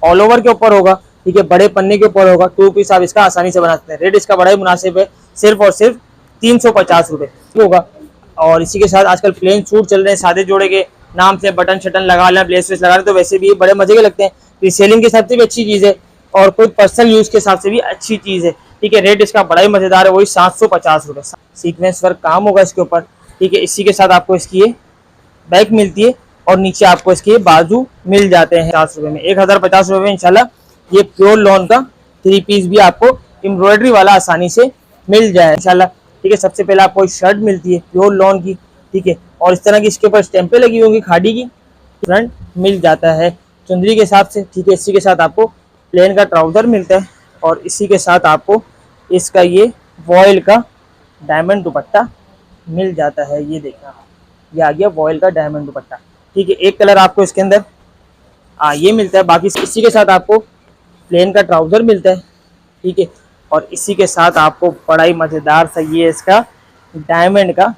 All over के ऊपर होगा, ठीक है, बड़े पन्ने के ऊपर होगा, 2 पीस आप इसका आसानी से बना सकते हैं। रेट इसका बड़ा ही मुनासिब है, सिर्फ और सिर्फ 350 रुपये होगा। और इसी के साथ आजकल प्लेन सूट चल रहे हैं, सादे जोड़े के नाम से बटन शटन लगा लें, ब्लेस वेस लगा लें, तो वैसे भी बड़े मजे के लगते हैं। रीसेलिंग के हिसाब से भी अच्छी चीज़ है और खुद पर्सनल यूज़ के हिसाब से भी अच्छी चीज़ है, ठीक है। रेट इसका बड़ा ही मज़ेदार है, वही 750 रुपये। सीक्वेंस वर्क काम होगा इसके ऊपर, ठीक है। इसी के साथ आपको इसकी ये बैक मिलती है और नीचे आपको इसके बाजू मिल जाते हैं 50 रुपये में। 1050 रुपये में इंशाल्लाह ये प्योर लॉन का 3 पीस भी आपको एम्ब्रॉयडरी वाला आसानी से मिल जाए इंशाल्लाह, ठीक है। सबसे पहले आपको शर्ट मिलती है प्योर लॉन की, ठीक है, और इस तरह की इसके ऊपर स्टैंपें लगी होंगी खाड़ी की। फ्रंट मिल जाता है चुंदरी के हिसाब से, ठीक है। इसी के साथ आपको प्लेन का ट्राउज़र मिलता है और इसी के साथ आपको इसका ये वॉयल का डायमंड दुपट्टा मिल जाता है। ये देखना, ये आ गया वॉयल का डायमंड दुपट्टा, ठीक है। एक कलर आपको इसके अंदर ये मिलता है। बाकी इसी के साथ आपको प्लेन का ट्राउज़र मिलता है, ठीक है, और इसी के साथ आपको बड़ा ही मज़ेदार सा ये इसका डायमंड का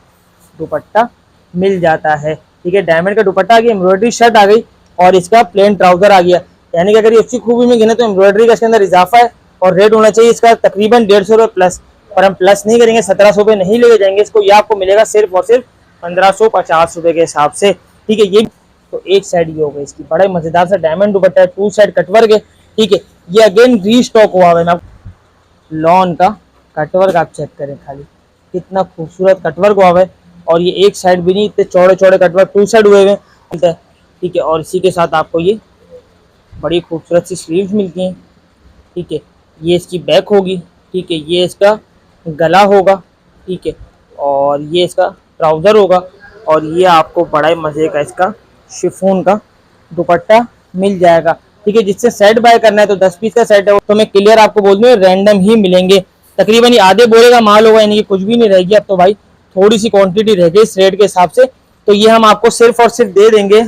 दुपट्टा मिल जाता है, ठीक है। डायमंड का दुपट्टा आ गया, एम्ब्रॉयडरी शर्ट आ गई और इसका प्लेन ट्राउज़र आ गया। यानी कि अगर ये अच्छी खूबी में गिने तो एम्ब्रॉयडरी का इसके अंदर इजाफा है और रेट होना चाहिए इसका तकरीबन 150 रुपये प्लस, पर हम प्लस नहीं करेंगे, 1700 रुपये नहीं लेके जाएंगे इसको। ये आपको मिलेगा सिर्फ और सिर्फ 1550 रुपये के हिसाब से, ठीक है। ये तो एक साइड ये हो गई इसकी, बड़ा ही मज़ेदार सा डायमंड दुपट्टा है, 2 साइड कटवर्क है, ठीक है। ये अगेन रीस्टॉक हुआ है ना, लॉन का कटवर्क आप चेक करें खाली, कितना खूबसूरत कटवर्क हुआ है। और ये एक साइड भी नहीं, इतने चौड़े चौड़े कटवर्क 2 साइड हुए हुए हैं, ठीक है। और इसी के साथ आपको ये बड़ी खूबसूरत सी स्लीव्स मिलती हैं, ठीक है। ये इसकी बैक होगी, ठीक है, ये इसका गला होगा, ठीक है, और ये इसका ट्राउज़र होगा और ये आपको बड़ा ही मज़े का इसका शिफॉन का दुपट्टा मिल जाएगा, ठीक है। जिससे सेट बाय करना है तो 10 पीस का सेट है, तो मैं क्लियर आपको बोल दूँ रैंडम ही मिलेंगे, तकरीबन ये आधे बोरे का माल होगा, यानी कि कुछ भी नहीं रहेगी। अब तो भाई थोड़ी सी क्वांटिटी रह गई इस रेट के हिसाब से, तो ये हम आपको सिर्फ और सिर्फ दे देंगे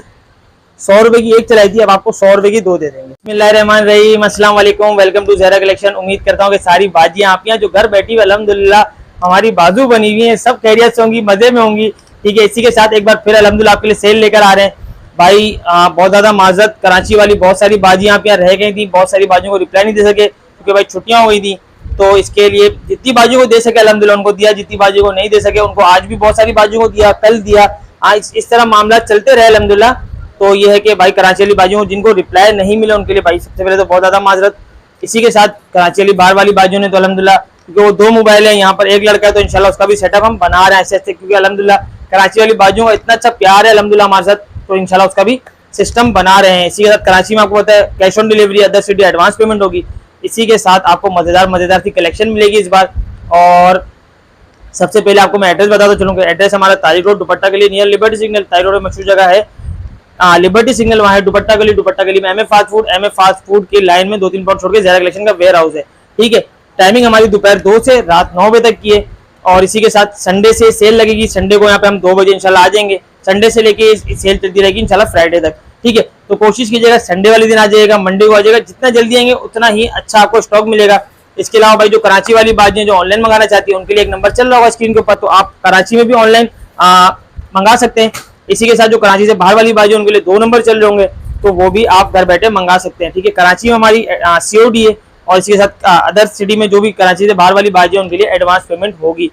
100 रुपये की एक चलाई थी, अब आपको 100 रुपये की 2 दे देंगे। बिस्मिल्लाहिर्रहमानिर्रहीम, अस्सलाम वालेकुम, वेलकम टू ज़हरा कलेक्शन। उम्मीद करता हूँ कि सारी बाजियाँ आपकी यहाँ जो घर बैठी हुई अल्हम्दुलिल्लाह हमारी बाजू बनी हुई हैं, सब खैरियत से होंगी, मज़े में होंगी, ठीक है। इसी के साथ एक बार फिर अल्हम्दुलिल्लाह आपके लिए सेल लेकर आ रहे हैं भाई। बहुत ज़्यादा माजरत, कराची वाली बहुत सारी बाजियाँ आप यहाँ रह गई थी, बहुत सारी बाजियों को रिप्लाई नहीं दे सके क्योंकि भाई छुट्टियाँ हो गई थी, तो इसके लिए जितनी बाजियों को दे सके अल्हम्दुलिल्लाह उनको दिया, जितनी बाजियों को नहीं दे सके उनको आज भी बहुत सारी बाजियों को दिया, कल दिया, आज इस तरह मामला चलते रहे अल्हम्दुलिल्लाह। तो ये है कि भाई कराची वाली बाजियों को जिनको रिप्लाई नहीं मिला उनके लिए भाई सबसे पहले तो बहुत ज़्यादा माजरत। इसी के साथ कराची वाली बाहर वाली बाजियों ने तो अल्हम्दुलिल्लाह, क्योंकि वो 2 मोबाइल है, यहाँ पर एक लड़का है, तो इंशाल्लाह उसका भी सेटअप हम बना रहे हैं ऐसे ऐसे, क्योंकि अल्हम्दुलिल्लाह कराची वाली बाजियों का इतना अच्छा प्यार है अल्हम्दुलिल्लाह हमारे साथ, तो इंशाल्लाह उसका भी सिस्टम बना रहे हैं। इसी के साथ कराची में आपको पता है cash on delivery, other city advance payment होगी। इसी के साथ आपको मज़ेदार सी कलेक्शन मिलेगी इस बार। और सबसे पहले आपको मैं एड्रेस बताता चलूँगा। एड्रेस हमारा तारिक रोड दुपट्टा गली near liberty signal, Tariq road मशहूर जगह है लिबर्टी सिग्नल, वहाँ है दुपट्टा गली में एम ए फास्ट फूड की लाइन में 2-3 प्लॉट छोड़ के ज़हरा कलेक्शन का वेयर हाउस है, ठीक है। टाइमिंग हमारी दोपहर 2 से रात 9 बजे तक की है। और इसी के साथ संडे से सेल लगेगी, संडे को यहाँ पे हम 2 बजे इंशाल्लाह आ जाएंगे, संडे से लेके सेल चलती रहेगी इंशाल्लाह फ्राइडे तक, ठीक है। तो कोशिश कीजिएगा संडे वाले दिन आ जाइएगा, मंडे को आ जाएगा, जितना जल्दी आएंगे उतना ही अच्छा आपको स्टॉक मिलेगा। इसके अलावा भाई जो कराची वाली बाजियाँ जो ऑनलाइन मंगाना चाहती है उनके लिए एक नंबर चल रहा होगा स्क्रीन के ऊपर, तो आप कराची में भी ऑनलाइन मंगा सकते हैं। इसी के साथ जो कराची से बाहर वाली बाजियाँ उनके लिए 2 नंबर चल रहे होंगे, तो वो भी आप घर बैठे मंगा सकते हैं, ठीक है। कराची में हमारी COD है और इसके साथ अदर सिटी में जो भी कराची से बाहर वाली बाजियाँ उनके लिए एडवांस पेमेंट होगी।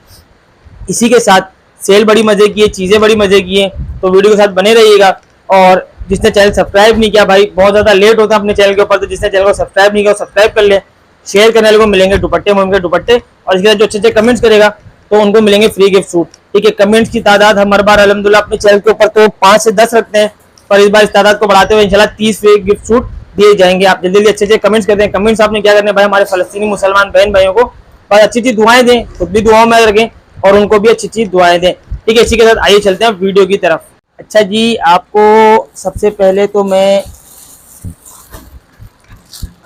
इसी के साथ सेल बड़ी मजे की है, चीज़ें बड़ी मजे की हैं, तो वीडियो के साथ बने रहिएगा। और जिसने चैनल सब्सक्राइब नहीं किया भाई, बहुत ज़्यादा लेट होता है अपने चैनल के ऊपर, तो जिसने चैनल को सब्सक्राइब नहीं किया वो सब्सक्राइब कर ले। शेयर करने वाले को मिलेंगे दुपट्टे के दुपट्टे, और इसके साथ जो अच्छे कमेंट्स करेगा तो उनको मिलेंगे फ्री गिफ्ट सूट, ठीक है। कमेंट्स की तादाद हम हर बार अल्हम्दुलिल्लाह अपने चैनल के ऊपर तो 5 से 10 रखते हैं, पर इस बार इस तादाद को बढ़ाते हुए इंशाल्लाह 30 फ्री गिफ्ट सूट दिए जाएंगे। आप जल्दी अच्छे कमेंट्स करते हैं। कमेंट्स आपने क्या करने भाई, हमारे फलस्तीनी मुसलमान बहन भाइयों को बस अच्छी दुआएं दें, खुद भी दुआओं में रखें और उनको भी अच्छी दुआएं दें, ठीक है। इसी के साथ आइए चलते हैं वीडियो की तरफ। अच्छा जी, आपको सबसे पहले तो मैं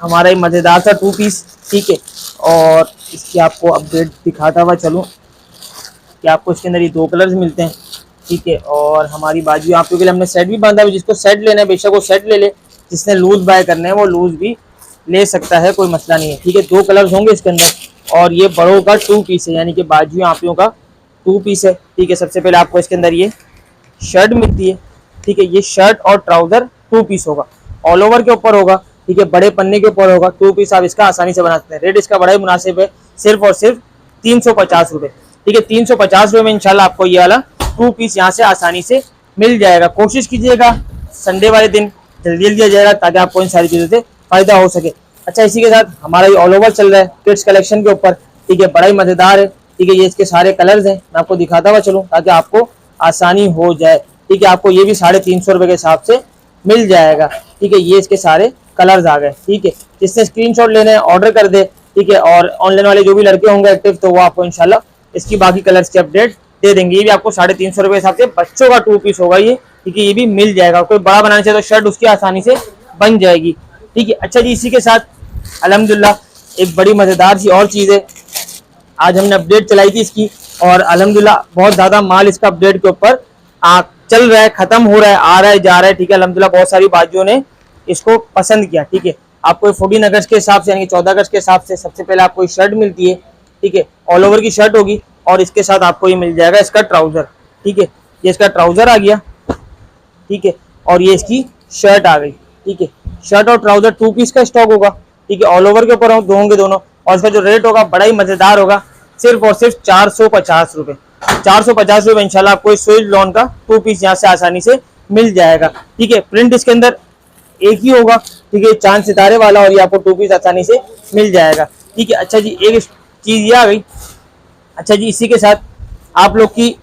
हमारा ये मज़ेदार सा 2 पीस, ठीक है, और इसकी आपको अपडेट दिखाता हुआ चलूँ कि आपको इसके अंदर ये 2 कलर्स मिलते हैं, ठीक है। और हमारी बाजू आप लोगों के लिए हमने सेट भी बांधा है, जिसको सेट लेना है बेशक वो सेट ले ले, जिसने लूज बाय करने हैं वो लूज भी ले सकता है, कोई मसला नहीं है, ठीक है। 2 कलर्स होंगे इसके अंदर और ये बड़ों का 2 पीस है, यानी कि बाजू आपियों का 2 पीस है, ठीक है। सबसे पहले आपको इसके अंदर ये शर्ट मिलती है, ठीक है। ये शर्ट और ट्राउज़र 2 पीस होगा, ऑल ओवर के ऊपर होगा, ठीक है, बड़े पन्ने के ऊपर होगा, 2 पीस आप इसका आसानी से बना सकते हैं। रेट इसका बड़ा ही मुनासिब है, सिर्फ और सिर्फ 350 रुपए। ठीक है, 350 रुपए में इंशाल्लाह आपको ये वाला 2 पीस यहाँ से आसानी से मिल जाएगा। कोशिश कीजिएगा संडे वाले दिन जल्दी जल्दी आ जाएगा ताकि आपको इन सारी चीज़ों से फायदा हो सके। अच्छा, इसी के साथ हमारा ये ऑल ओवर चल रहा है किड्स कलेक्शन के ऊपर। ठीक है, बड़ा ही मज़ेदार है। ठीक है, ये इसके सारे कलर्स हैं, मैं आपको दिखाता हुआ चलूँ ताकि आपको आसानी हो जाए। ठीक है, आपको ये भी 350 रुपये के हिसाब से मिल जाएगा। ठीक है, ये इसके सारे कलर्स आ गए। ठीक है, जिससे स्क्रीनशॉट लेने हैं ऑर्डर कर दे। ठीक है, और ऑनलाइन वाले जो भी लड़के होंगे एक्टिव तो वो आपको इंशाल्लाह इसकी बाकी कलर्स की अपडेट दे देंगे। ये भी आपको 350 रुपये के हिसाब से बच्चों का 2 पीस होगा ये। ठीक है, ये भी मिल जाएगा। कोई बड़ा बनाना चाहिए तो शर्ट उसकी आसानी से बन जाएगी। ठीक है, अच्छा जी, इसी के साथ अल्हम्दुलिल्लाह एक बड़ी मज़ेदार सी और चीज़ है, आज हमने अपडेट चलाई थी इसकी और अल्हम्दुलिल्लाह बहुत ज़्यादा माल इसका अपडेट के ऊपर चल रहा है, ख़त्म हो रहा है, आ रहा है, जा रहा है। ठीक है, अल्हम्दुलिल्लाह बहुत सारी बाजियों ने इसको पसंद किया। ठीक है, आपको 14 अगस्त के हिसाब से यानी 14 अगस्त के हिसाब से सबसे पहले आपको शर्ट मिलती है। ठीक है, ऑल ओवर की शर्ट होगी और इसके साथ आपको ये मिल जाएगा इसका ट्राउज़र। ठीक है, ये इसका ट्राउज़र आ गया। ठीक है, और ये इसकी शर्ट आ गई। ठीक है, शर्ट और ट्राउज़र 2 पीस का स्टॉक होगा। ठीक है, ऑल ओवर के ऊपर होंगे दोनों और इसका जो रेट होगा बड़ा ही मज़ेदार होगा, सिर्फ और सिर्फ 450 रुपये। 450 रुपये इंशाल्लाह आपको इस स्विच लॉन का 2 पीस यहाँ से आसानी से मिल जाएगा। ठीक है, प्रिंट इसके अंदर एक ही होगा। ठीक है, चांद सितारे वाला और ये आपको 2 पीस आसानी से मिल जाएगा। ठीक है, अच्छा जी, एक चीज़ ये आ गई। अच्छा जी, इसी के साथ आप लोग की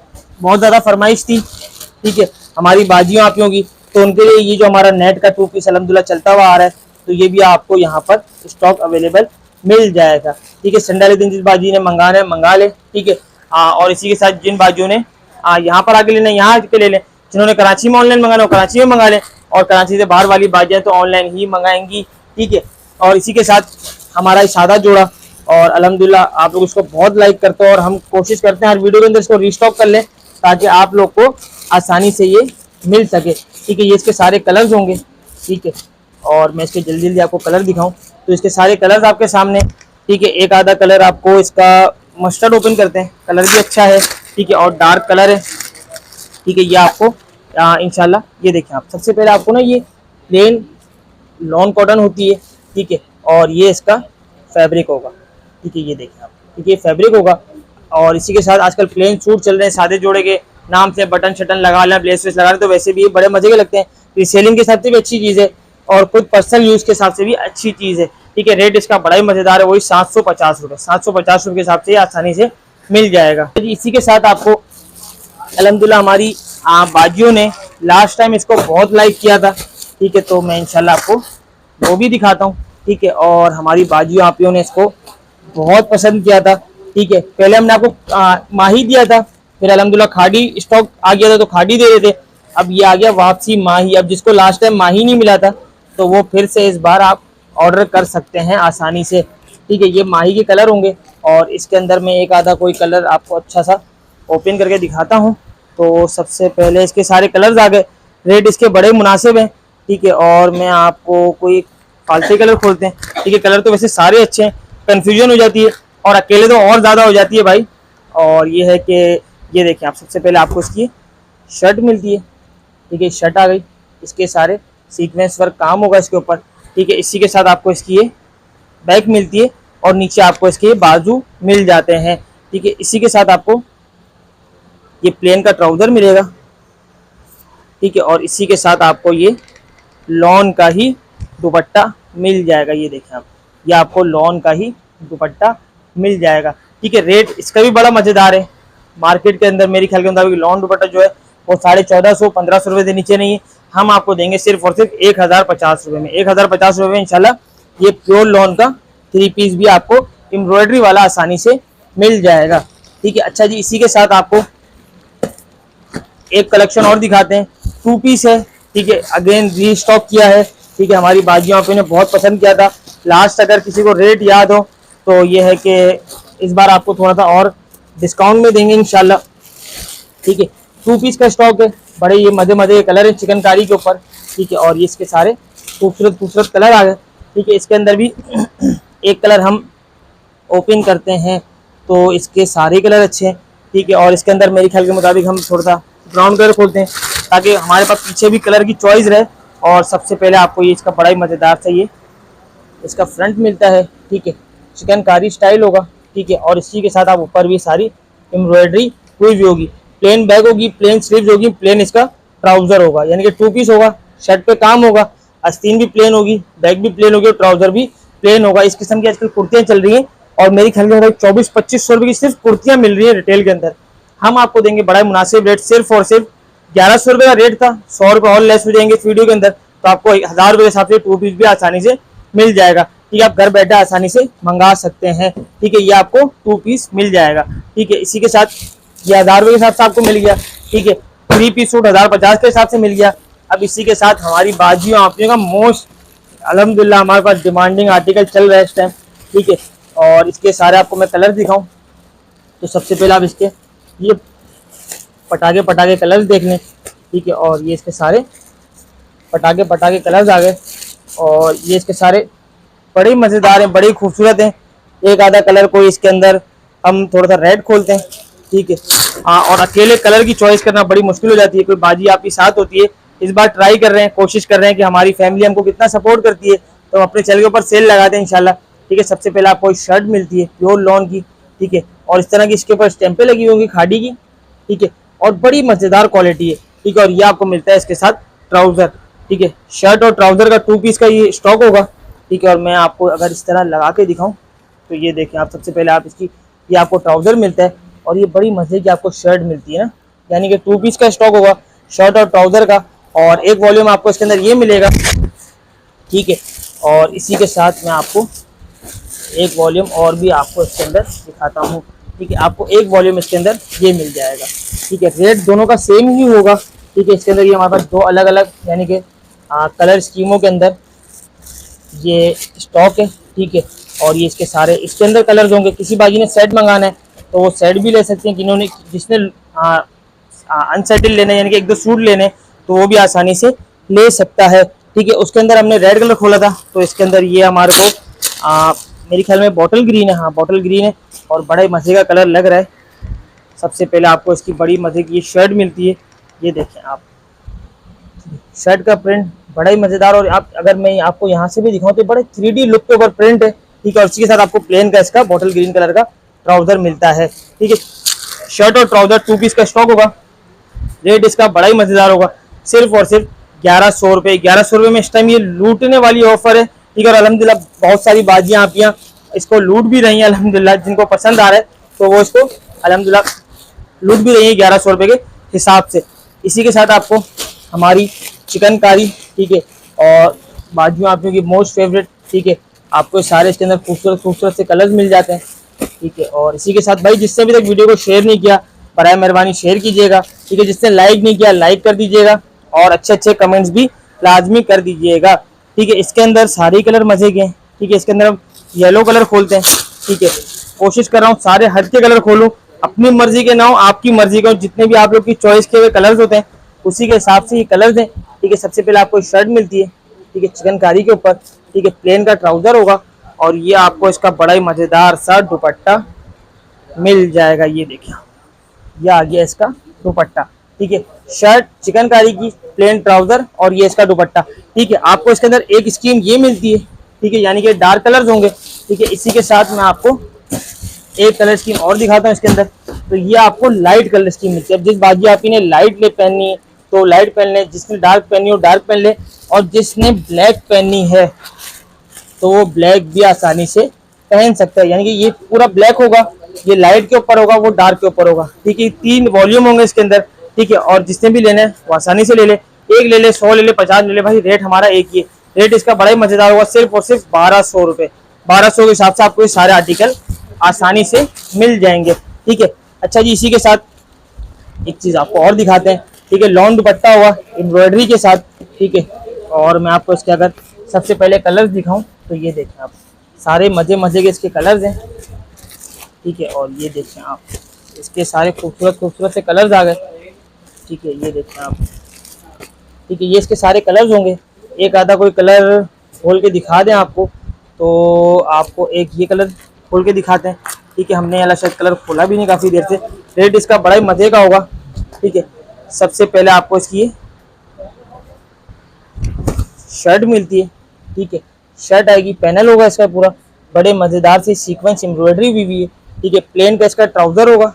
बहुत ज़्यादा फरमाइश थी। ठीक है, हमारी बाजियों आपियों की, तो उनके लिए ये जो हमारा नेट का 2 पीस अल्हम्दुलिल्लाह चलता हुआ आ रहा है तो ये भी आपको यहाँ पर स्टॉक अवेलेबल मिल जाएगा। ठीक है, संडे वाले दिन जिस बाजी ने मंगाना है मंगा ले। ठीक है, और इसी के साथ जिन बाजियों ने यहाँ पर आके लेना यहाँ आके ले लें, जिन्होंने कराची में ऑनलाइन मंगाना हो कराची में मंगा लें और कराची से बाहर वाली बाजियाँ तो ऑनलाइन ही मंगाएंगी। ठीक है, और इसी के साथ हमारा सादा जोड़ा और अल्हम्दुलिल्लाह आप लोग इसको बहुत लाइक करते हो और हम कोशिश करते हैं हर वीडियो के अंदर इसको रीस्टॉक कर लें ताकि आप लोग को आसानी से ये मिल सके। ठीक है, ये इसके सारे कलर्स होंगे। ठीक है, और मैं इसके जल्दी जल्दी आपको कलर दिखाऊं तो इसके सारे कलर्स आपके सामने। ठीक है, एक आधा कलर आपको इसका मस्टर्ड ओपन करते हैं, कलर भी अच्छा है। ठीक है, और डार्क कलर है। ठीक है, ये आपको इंशाल्लाह ये देखें आप, सबसे पहले आपको ना ये प्लेन लॉन कॉटन होती है। ठीक है, और ये इसका फैब्रिक होगा। ठीक है, ये देखें आप, ठीक है, फैब्रिक होगा। और इसी के साथ आजकल प्लेन सूट चल रहे हैं, सादे जोड़े के नाम से बटन शटन लगा लें, लेस वेस लगा लें तो वैसे भी ये बड़े मजे के लगते हैं। रीसेलिंग के हिसाब से भी अच्छी चीज़ है और खुद पर्सनल यूज़ के हिसाब से भी अच्छी चीज़ है। ठीक है, रेट इसका बड़ा ही मज़ेदार है, वही 750 रुपये। 750 रुपये के हिसाब से आसानी से मिल जाएगा। इसी के साथ आपको अल्हम्दुलिल्लाह हमारी बाजियों ने लास्ट टाइम इसको बहुत लाइक किया था। ठीक है, तो मैं इंशाल्लाह आपको वो भी दिखाता हूँ। ठीक है, और हमारी बाजियों आपियों ने इसको बहुत पसंद किया था। ठीक है, पहले हमने आपको माही दिया था, फिर अल्हम्दुलिल्लाह खाड़ी स्टॉक आ गया था तो खाड़ी दे रहे थे। अब ये आ गया वापसी माही। अब जिसको लास्ट टाइम माही नहीं मिला था तो वो फिर से इस बार आप ऑर्डर कर सकते हैं आसानी से। ठीक है, ये माही के कलर होंगे और इसके अंदर में एक आधा कोई कलर आपको अच्छा सा ओपन करके दिखाता हूँ। तो सबसे पहले इसके सारे कलर्स आ गए, रेट इसके बड़े मुनासिब हैं। ठीक है, और मैं आपको कोई फालतू कलर खोलते हैं। ठीक है, कलर तो वैसे सारे अच्छे हैं, कन्फ्यूजन हो जाती है और अकेले तो और ज़्यादा हो जाती है भाई। और ये है कि ये देखें आप, सबसे पहले आपको इसकी शर्ट मिलती है। ठीक है, शर्ट आ गई, इसके सारे सीक्वेंस वर्क काम होगा इसके ऊपर। ठीक है, इसी के साथ आपको इसकी ये बैक मिलती है और नीचे आपको इसके बाजू मिल जाते हैं। ठीक है, इसी के साथ आपको ये प्लेन का ट्राउज़र मिलेगा। ठीक है, और इसी के साथ आपको ये लॉन का ही दुपट्टा मिल जाएगा। ये देखें आप, ये आपको लॉन का ही दुपट्टा मिल जाएगा। ठीक है, रेट इसका भी बड़ा मज़ेदार है। मार्केट के अंदर मेरे ख्याल के मुताबिक लॉन दुपट्टा जो है वो 1450-1500 रुपये से नीचे नहीं है। हम आपको देंगे सिर्फ और सिर्फ 1050 रुपये में। 1050 रुपये में इंशाल्लाह ये प्योर लॉन का 3 पीस भी आपको एम्ब्रॉयडरी वाला आसानी से मिल जाएगा। ठीक है, अच्छा जी, इसी के साथ आपको एक कलेक्शन और दिखाते हैं, 2 पीस है। ठीक है, अगेन री स्टॉक किया है। ठीक है, हमारी बाजियों आप ने बहुत पसंद किया था लास्ट। अगर किसी को रेट याद हो तो ये है कि इस बार आपको थोड़ा सा और डिस्काउंट में देंगे इंशाल्लाह। ठीक है, 2 पीस का स्टॉक है, बड़े ये मजे मजे के कलर है चिकनकारी के ऊपर। ठीक है, और ये इसके सारे खूबसूरत खूबसूरत कलर आ गए। ठीक है, इसके अंदर भी एक कलर हम ओपन करते हैं तो इसके सारे कलर अच्छे हैं। ठीक है, और इसके अंदर मेरे ख्याल के मुताबिक हम थोड़ा सा ब्राउन कलर खोलते हैं ताकि हमारे पास पीछे भी कलर की चॉइस रहे। और सबसे पहले आपको ये इसका बड़ा ही मज़ेदार सा ये इसका फ्रंट मिलता है, ठीक है, चिकनकारी स्टाइल होगा, ठीक है। और इसी के साथ आप ऊपर भी सारी एम्ब्रॉयडरी हुई भी होगी। प्लेन बैग होगी, प्लेन स्लीव्स होगी, प्लेन इसका ट्राउजर होगा, यानी कि 2 पीस होगा, शर्ट पे काम होगा, आस्तीन भी प्लेन होगी, बैग भी प्लेन होगी और ट्राउजर भी प्लेन होगा। इस किस्म की आजकल कुर्तियां चल रही हैं और मेरी ख्याल में 24-25 रुपए की सिर्फ कुर्तियां मिल रही है रिटेल के अंदर। हम आपको देंगे बड़ा मुनासिब रेट, सिर्फ और सिर्फ 1100 रुपए का रेट था, 100 रुपए और लेस हो जाएंगे इस वीडियो के अंदर, तो आपको 1000 रुपए के हिसाब से 2 पीस भी आसानी से मिल जाएगा, ठीक है। आप घर बैठे आसानी से मंगा सकते हैं, ठीक है। ये आपको 2 पीस मिल जाएगा, ठीक है। इसी के साथ ये 1000 रुपए के हिसाब से आपको मिल गया, ठीक है। 3 पीस सूट 1050 के हिसाब से मिल गया। अब इसी के साथ हमारी बाजियों आपने का मोस्ट अल्हम्दुलिल्लाह हमारे पास डिमांडिंग आर्टिकल चल रहा है इस टाइम, ठीक है। और इसके सारे आपको मैं कलर दिखाऊं तो सबसे पहले आप इसके ये पटाखे पटाखे कलर्स देख लें, ठीक है। और ये इसके सारे पटाखे पटाखे कलर्स आ गए और ये इसके सारे बड़े मज़ेदार हैं, बड़े खूबसूरत हैं। एक आधा कलर कोई इसके अंदर हम थोड़ा सा रेड खोलते हैं, ठीक है। हाँ, और अकेले कलर की चॉइस करना बड़ी मुश्किल हो जाती है, कोई बाजी आपके साथ होती है। इस बार ट्राई कर रहे हैं, कोशिश कर रहे हैं कि हमारी फैमिली हमको कितना सपोर्ट करती है, तो हम अपने चैनल के ऊपर सेल लगाते हैं इंशाल्लाह, ठीक है। सबसे पहले आपको शर्ट मिलती है प्योर लॉन की, ठीक है। और इस तरह की इसके ऊपर स्टैंपें लगी होंगी खाड़ी की, ठीक है। और बड़ी मज़ेदार क्वालिटी है, ठीक है। और ये आपको मिलता है इसके साथ ट्राउज़र, ठीक है। शर्ट और ट्राउज़र का 2 पीस का ये स्टॉक होगा, ठीक है। और मैं आपको अगर इस तरह लगा के दिखाऊं तो ये देखें आप, सबसे पहले आप इसकी ये आपको ट्राउज़र मिलता है और ये बड़ी मज़े की आपको शर्ट मिलती है ना, यानी कि 2 पीस का स्टॉक होगा शर्ट और ट्राउज़र का। और एक वॉल्यूम आपको इसके अंदर ये मिलेगा, ठीक है। और इसी के साथ मैं आपको एक वॉल्यूम और भी आपको इसके अंदर दिखाता हूँ, ठीक है। आपको एक वॉल्यूम इसके अंदर ये मिल जाएगा, ठीक है। रेट दोनों का सेम ही होगा, ठीक है। इसके अंदर ये हमारे पास 2 अलग अलग यानी कि कलर स्कीमों के अंदर ये स्टॉक है, ठीक है। और ये इसके सारे इसके अंदर कलर्स होंगे। किसी बाजी ने सेट मंगाना है तो वो सेट भी ले सकते हैं, जिन्होंने जिसने अनसेटिल लेने यानी कि 1-2 सूट लेने तो वो भी आसानी से ले सकता है, ठीक है। उसके अंदर हमने रेड कलर खोला था तो इसके अंदर ये हमारे को मेरे ख्याल में बॉटल ग्रीन है, हाँ बॉटल ग्रीन है और बड़े मज़े का कलर लग रहा है। सबसे पहले आपको इसकी बड़ी मज़े की शर्ट मिलती है, ये देखें आप, शर्ट का प्रिंट बड़ा ही मज़ेदार। और आप अगर मैं आपको यहाँ से भी दिखाऊं तो बड़े 3D लुक के ऊपर प्रिंट है, ठीक है। और इसी के साथ आपको प्लेन का इसका बॉटल ग्रीन कलर का ट्राउज़र मिलता है, ठीक है। शर्ट और ट्राउज़र 2 पीस का स्टॉक होगा। रेट इसका बड़ा ही मज़ेदार होगा, सिर्फ और सिर्फ 1100 रुपये। 1100 रुपये में इस टाइम ये लूटने वाली ऑफर है, ठीक है। और अल्हम्दुलिल्लाह बहुत सारी बाजियाँ आप यहाँ इसको लूट भी रही हैं अल्हम्दुलिल्लाह, जिनको पसंद आ रहा है तो वो इसको अल्हम्दुलिल्लाह लूट भी रही है 1100 रुपये के हिसाब से। इसी के साथ आपको हमारी चिकनकारी, ठीक है, और बाजुएं आप की मोस्ट फेवरेट, ठीक है। आपको सारे इसके अंदर खूबसूरत खूबसूरत से कलर्स मिल जाते हैं, ठीक है। और इसी के साथ भाई जिसने अभी तक वीडियो को शेयर नहीं किया बराए मेहरबानी शेयर कीजिएगा, ठीक है। जिसने लाइक नहीं किया लाइक कर दीजिएगा और अच्छे अच्छे कमेंट्स भी लाजमी कर दीजिएगा, ठीक है। इसके अंदर सारे कलर मजे के हैं, ठीक है। इसके अंदर हम येलो कलर खोलते हैं, ठीक है। कोशिश कर रहा हूँ सारे हट के कलर खोलूँ, अपनी मर्जी के ना हो, आपकी मर्जी के हो, जितने भी आप लोग की चॉइस के हुए कलर्स होते हैं उसी के हिसाब से ये कलर्स हैं, ठीक है। सबसे पहले आपको शर्ट मिलती है, ठीक है, चिकनकारी के ऊपर, ठीक है। प्लेन का ट्राउजर होगा और ये आपको इसका बड़ा ही मज़ेदार सा दुपट्टा मिल जाएगा, ये देखिए ये आ गया इसका दुपट्टा, ठीक है। शर्ट चिकनकारी की, प्लेन ट्राउजर और ये इसका दुपट्टा, ठीक है। आपको इसके अंदर एक स्कीम ये मिलती है, ठीक है, यानी कि डार्क कलर्स होंगे, ठीक है। इसी के साथ मैं आपको एक कलर स्कीम और दिखाता हूँ इसके अंदर, तो ये आपको लाइट कलर स्कीम मिलती है। अब जिस बाजी आप ने लाइट ले पहननी है तो लाइट पहन ले, जिसने डार्क पहनी हो डार्क पहन ले, और जिसने ब्लैक पहननी है तो वो ब्लैक भी आसानी से पहन सकता है। यानी कि ये पूरा ब्लैक होगा, ये लाइट के ऊपर होगा, वो डार्क के ऊपर होगा, ठीक है। 3 वॉल्यूम होंगे इसके अंदर, ठीक है। और जिसने भी लेना है वो आसानी से ले ले, एक ले ले, 100 ले ले, 50 ले ले, भाई रेट हमारा एक ही है। रेट इसका बड़ा ही मजेदार होगा, सिर्फ और सिर्फ 1200 रुपये। 1200 के हिसाब से आपको ये सारे आर्टिकल आसानी से मिल जाएंगे, ठीक है। अच्छा जी, इसी के साथ एक चीज़ आपको और दिखाते हैं, ठीक है। लॉन दुपट्टा हुआ एम्ब्रॉयडरी के साथ, ठीक है। और मैं आपको इसके अगर सबसे पहले कलर्स दिखाऊं तो ये देखें आप, सारे मज़े मज़े के इसके कलर्स हैं, ठीक है। और ये देखें आप, इसके सारे खूबसूरत खूबसूरत से कलर्स आ गए, ठीक है। ये देखें आप, ठीक है, ये इसके सारे कलर्स होंगे। एक आधा कोई कलर खोल के दिखा दें आपको तो आपको एक ये कलर खोल के दिखाते हैं, ठीक है। हमने वाला शायद कलर खोला भी नहीं काफ़ी देर से। रेट इसका बड़ा ही मज़े का होगा, ठीक है। सबसे पहले आपको इसकी शर्ट मिलती है, ठीक है। शर्ट आएगी, पैनल होगा इसका पूरा बड़े मजेदार से सीक्वेंस एम्ब्रॉयडरी भी है। ठीक है, प्लेन का इसका ट्राउजर होगा।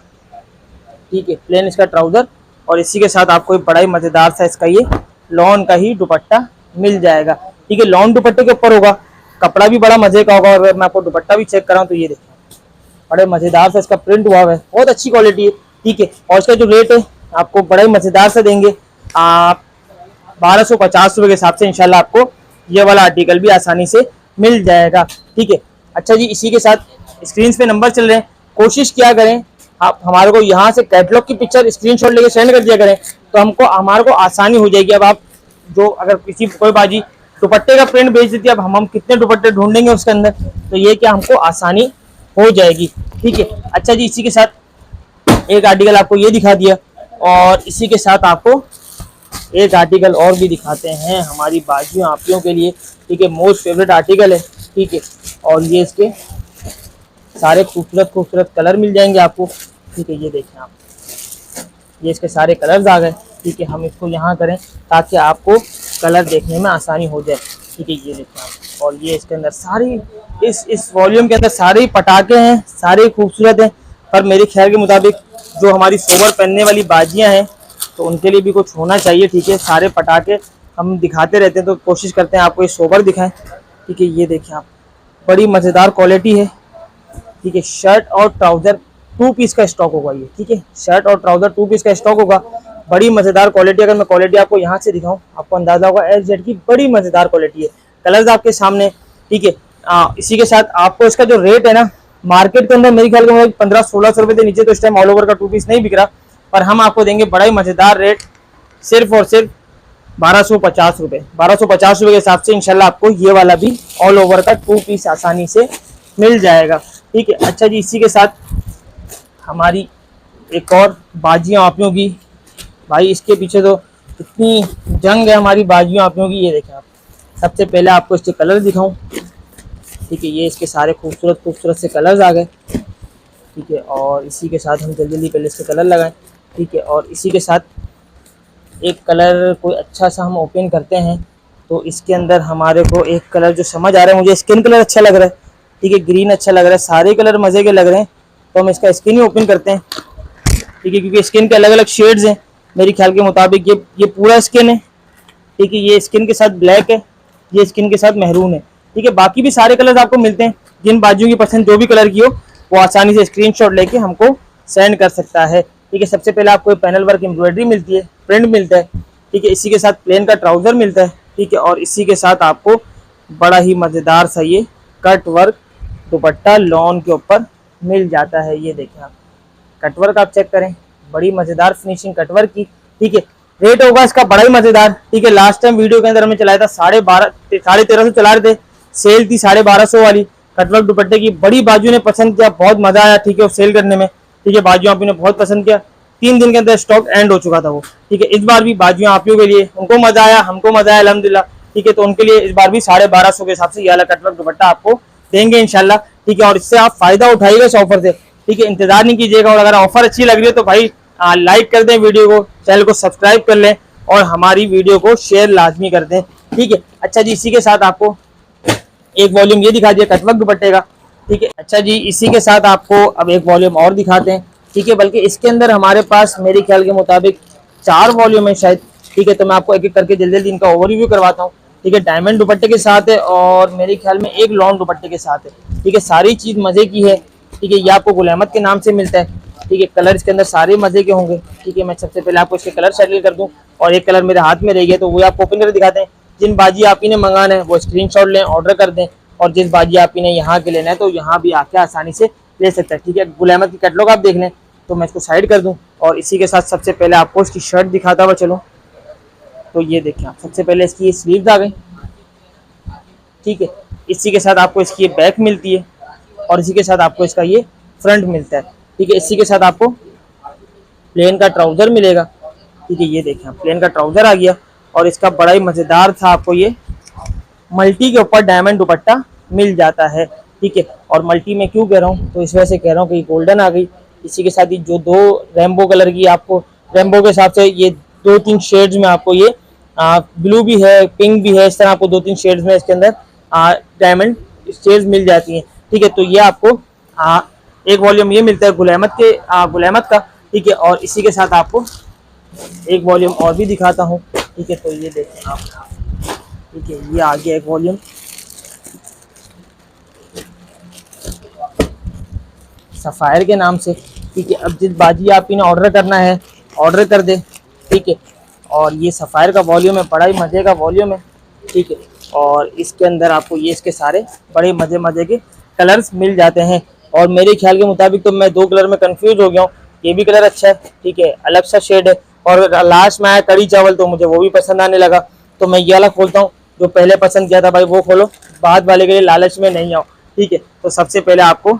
ठीक है, प्लेन इसका ट्राउजर, और इसी के साथ आपको एक बड़ा ही मजेदार सा इसका ये लॉन का ही दुपट्टा मिल जाएगा। ठीक है, लॉन दुपट्टे के ऊपर होगा, कपड़ा भी बड़ा मजे का होगा। अगर मैं आपको दुपट्टा भी चेक कराऊं तो ये देखिए बड़े मजेदार से इसका प्रिंट हुआ है, बहुत अच्छी क्वालिटी है। ठीक है, और इसका जो रेट है आपको बड़ा ही मजेदार से देंगे आप 1250 रुपये के हिसाब से। इंशाल्लाह आपको ये वाला आर्टिकल भी आसानी से मिल जाएगा। ठीक है, अच्छा जी, इसी के साथ स्क्रीन पे नंबर चल रहे हैं, कोशिश किया करें आप हमारे को यहाँ से कैटलॉग की पिक्चर स्क्रीनशॉट लेके सेंड कर दिया करें, तो हमको हमारे को आसानी हो जाएगी। अब आप जो अगर किसी कोई बाजी दुपट्टे का प्रिंट भेज देती है, अब हम कितने दुपट्टे ढूंढेंगे उसके अंदर, तो ये क्या हमको आसानी हो जाएगी। ठीक है, अच्छा जी, इसी के साथ एक आर्टिकल आपको ये दिखा दिया, और इसी के साथ आपको एक आर्टिकल और भी दिखाते हैं हमारी बाजियों आपियों के लिए। ठीक है, मोस्ट फेवरेट आर्टिकल है। ठीक है, और ये इसके सारे खूबसूरत खूबसूरत कलर मिल जाएंगे आपको। ठीक है, ये देखें आप, ये इसके सारे कलर्स आ गए। ठीक है, हम इसको यहाँ करें ताकि आपको कलर देखने में आसानी हो जाए। ठीक है, ये देखें आप, और ये इसके अंदर सारी इस वॉल्यूम के अंदर सारे ही पटाखे हैं, सारे खूबसूरत हैं। पर मेरे ख्याल के मुताबिक जो हमारी सोबर पहनने वाली बाजियाँ हैं तो उनके लिए भी कुछ होना चाहिए। ठीक है, सारे पटाखे हम दिखाते रहते हैं तो कोशिश करते हैं आपको ये सोबर दिखाएं। ठीक है, ये देखें आप, बड़ी मज़ेदार क्वालिटी है। ठीक है, शर्ट और ट्राउजर 2 पीस का स्टॉक होगा ये। ठीक है, शर्ट और ट्राउजर 2 पीस का स्टॉक होगा, बड़ी मज़ेदार क्वालिटी। अगर मैं क्वालिटी आपको यहाँ से दिखाऊं आपको अंदाजा होगा XZ की बड़ी मज़ेदार क्वालिटी है। कलर्स आपके सामने। ठीक है, इसी के साथ आपको इसका जो रेट है ना, मार्केट के अंदर मेरे ख्याल में 1500-1600 रुपये से नीचे तो इस टाइम ऑल ओवर का 2 पीस नहीं बिक रहा, पर हम आपको देंगे बड़ा ही मज़ेदार रेट, सिर्फ और सिर्फ 1250 रुपये। 1250 रुपये के हिसाब से इंशाल्लाह आपको ये वाला भी ऑल ओवर का 2 पीस आसानी से मिल जाएगा। ठीक है, अच्छा जी, इसी के साथ हमारी एक और बाजियों आपियों की, भाई इसके पीछे तो इतनी जंग है हमारी बाजियों आपियों की। ये देखें आप, सबसे पहले आपको इसके कलर दिखाऊं। ठीक है, ये इसके सारे खूबसूरत खूबसूरत से कलर्स आ गए। ठीक है, और इसी के साथ हम जल्दी पहले इसके कलर लगाएं। ठीक है, और इसी के साथ एक कलर कोई अच्छा सा हम ओपन करते हैं तो इसके अंदर हमारे को एक कलर जो समझ आ रहा है, मुझे स्किन कलर अच्छा लग रहा है। ठीक है, ग्रीन अच्छा लग रहा है, सारे कलर मज़े के लग रहे हैं, तो हम इसका स्किन ही ओपन करते हैं। ठीक है, क्योंकि स्किन के अलग अलग शेड्स हैं मेरे ख्याल के मुताबिक। ये पूरा स्किन है। ठीक है, ये स्किन के साथ ब्लैक है, ये स्किन के साथ महरून है। ठीक है, बाकी भी सारे कलर आपको मिलते हैं। जिन बाजियों की पसंद जो भी कलर की हो वो आसानी से स्क्रीनशॉट लेके हमको सेंड कर सकता है। ठीक है, सबसे पहले आपको पैनल वर्क एम्ब्रॉयडरी मिलती है, प्रिंट मिलता है। ठीक है, इसी के साथ प्लेन का ट्राउजर मिलता है। ठीक है, और इसी के साथ आपको बड़ा ही मज़ेदार सा ये कट वर्क दुपट्टा लॉन के ऊपर मिल जाता है। ये देखें आप, कटवर्क आप चेक करें, बड़ी मज़ेदार फिनिशिंग कटवर्क की। ठीक है, रेट होगा इसका बड़ा ही मज़ेदार। ठीक है, लास्ट टाइम वीडियो के अंदर हमने चलाया था 1350 चला रहे थे, सेल थी 1250 वाली कटवर्क दुपट्टे की। बड़ी बाजू ने पसंद किया, बहुत मज़ा आया। ठीक है, सेल करने में। ठीक है, बाजुओं आप ने बहुत पसंद किया, 3 दिन के अंदर स्टॉक एंड हो चुका था वो। ठीक है, इस बार भी बाजुओं आपियों के लिए उनको मज़ा आया, हमको मज़ा आया अल्हम्दुलिल्लाह। ठीक है, तो उनके लिए इस बार भी 1250 के हिसाब से ये वाला कटवर्क दुपट्टा आपको देंगे इंशाल्लाह। ठीक है, और इससे आप फायदा उठाइएगा इस ऑफर से। ठीक है, इंतजार नहीं कीजिएगा, और अगर ऑफर अच्छी लग रही है तो भाई लाइक कर दें वीडियो को, चैनल को सब्सक्राइब कर लें, और हमारी वीडियो को शेयर लाजमी कर दें। ठीक है, अच्छा जी, इसी के साथ आपको एक वॉल्यूम ये दिखा दिया कटवर्क दुपट्टे का। ठीक है, अच्छा जी, इसी के साथ आपको अब एक वॉल्यूम और दिखाते हैं। ठीक है, बल्कि इसके अंदर हमारे पास मेरे ख्याल के मुताबिक 4 वॉल्यूम है शायद। ठीक है, तो मैं आपको एक एक करके जल्दी जल्दी इनका ओवरव्यू करवाता हूँ। ठीक है, डायमंड दुपट्टे के साथ है, और मेरे ख्याल में एक लॉन्ग दुपट्टे के साथ है। ठीक है, सारी चीज़ मज़े की है। ठीक है, ये आपको गुल अहमद के नाम से मिलता है। ठीक है, कलर इसके अंदर सारे मज़े के होंगे। ठीक है, मैं सबसे पहले आपको इसके कलर सेटल कर दूँ, और एक कलर मेरे हाथ में रह गया तो वो आपको ओपन करके दिखाते हैं। जिन बाजी आप ही ने मंगाना है वो स्क्रीनशॉट लें, ऑर्डर कर दें, और जिस बाजी आप ही ने यहाँ के लेना है तो यहाँ भी आके आसानी से ले सकते हैं। ठीक है, गुल अहमद की कैटलॉग आप देख लें, तो मैं इसको साइड कर दूँ, और इसी के साथ सबसे पहले आपको इसकी शर्ट दिखाता हुआ चलो। तो ये देखें आप, सबसे पहले इसकी स्लीव्स आ गई। ठीक है, इसी के साथ आपको इसकी बैक मिलती है, और इसी के साथ आपको इसका ये फ्रंट मिलता है। ठीक है, इसी के साथ आपको प्लेन का ट्राउज़र मिलेगा। ठीक है, ये देखें प्लेन का ट्राउज़र आ गया, और इसका बड़ा ही मज़ेदार था, आपको ये मल्टी के ऊपर डायमंड दुपट्टा मिल जाता है। ठीक है, और मल्टी में क्यों कह रहा हूँ, तो इस वजह से कह रहा हूँ कि गोल्डन आ गई। इसी के साथ ही जो 2 रेम्बो कलर की, आपको रेम्बो के हिसाब से ये 2-3 शेड्स में आपको ये ब्लू भी है, पिंक भी है, इस तरह आपको 2-3 शेड्स में इसके अंदर डायमंड स्टेज मिल जाती हैं। ठीक है, तो ये आपको एक वॉल्यूम ये मिलता है गुल अहमद का। ठीक है, और इसी के साथ आपको एक वॉल्यूम और भी दिखाता हूँ। ठीक है, तो ये देखें आप। ठीक है, ये आ गया एक वॉल्यूम सफ़ायर के नाम से। ठीक है, अब जिस बाजी आप इन्हें ऑर्डर करना है ऑर्डर कर दे। ठीक है, और ये सफ़ायर का वॉल्यूम है, बड़ा ही मज़े का वॉल्यूम है। ठीक है, और इसके अंदर आपको ये इसके सारे बड़े मज़े के कलर्स मिल जाते हैं। और मेरे ख्याल के मुताबिक तो मैं 2 कलर में कंफ्यूज हो गया हूँ। ये भी कलर अच्छा है, ठीक है, अलग सा शेड है। और लास्ट में आया कड़ी चावल, तो मुझे वो भी पसंद आने लगा, तो मैं ये वाला खोलता हूँ। जो पहले पसंद किया था भाई वो खोलो, बाद वाले के लिए लालच में नहीं आओ। ठीक है, तो सबसे पहले आपको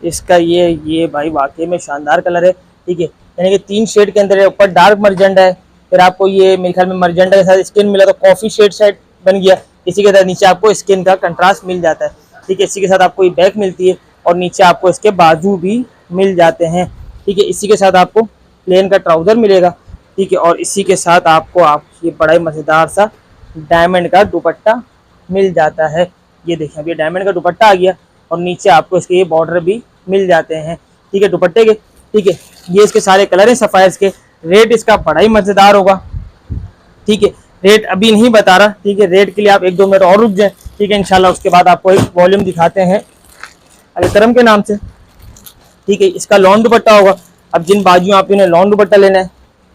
इसका ये भाई वाकई में शानदार कलर है। ठीक है, यानी कि 3 शेड के अंदर है। ऊपर डार्क मर्जेंटा है, फिर आपको ये मेरे ख्याल में मर्जेंटा के साथ स्किन मिला तो कॉफ़ी शेड साइड बन गया। इसी के साथ नीचे आपको स्किन का कंट्रास्ट मिल जाता है। ठीक है, इसी के साथ आपको ये बैक मिलती है और नीचे आपको इसके बाजू भी मिल जाते हैं। ठीक है, इसी के साथ आपको प्लेन का ट्राउज़र मिलेगा। ठीक है, और इसी के साथ आपको ये बड़ा ही मज़ेदार सा डायमंड का दुपट्टा मिल जाता है। ये देखें, अभी डायमंड का दुपट्टा आ गया और नीचे आपको इसके ये बॉर्डर भी मिल जाते हैं। ठीक है, दुपट्टे के। ठीक है, ये इसके सारे कलर हैं सफ़ायर्स के। रेट इसका बड़ा ही मज़ेदार होगा। ठीक है, रेट अभी नहीं बता रहा। ठीक है, रेट के लिए आप 1-2 मिनट और रुक जाएं। ठीक है, इंशाल्लाह उसके बाद आपको एक वॉल्यूम दिखाते हैं अलकरम के नाम से। ठीक है, इसका लॉन दुपट्टा होगा। अब जिन बाजियों आप इन्हें लॉन दुपट्टा लेना है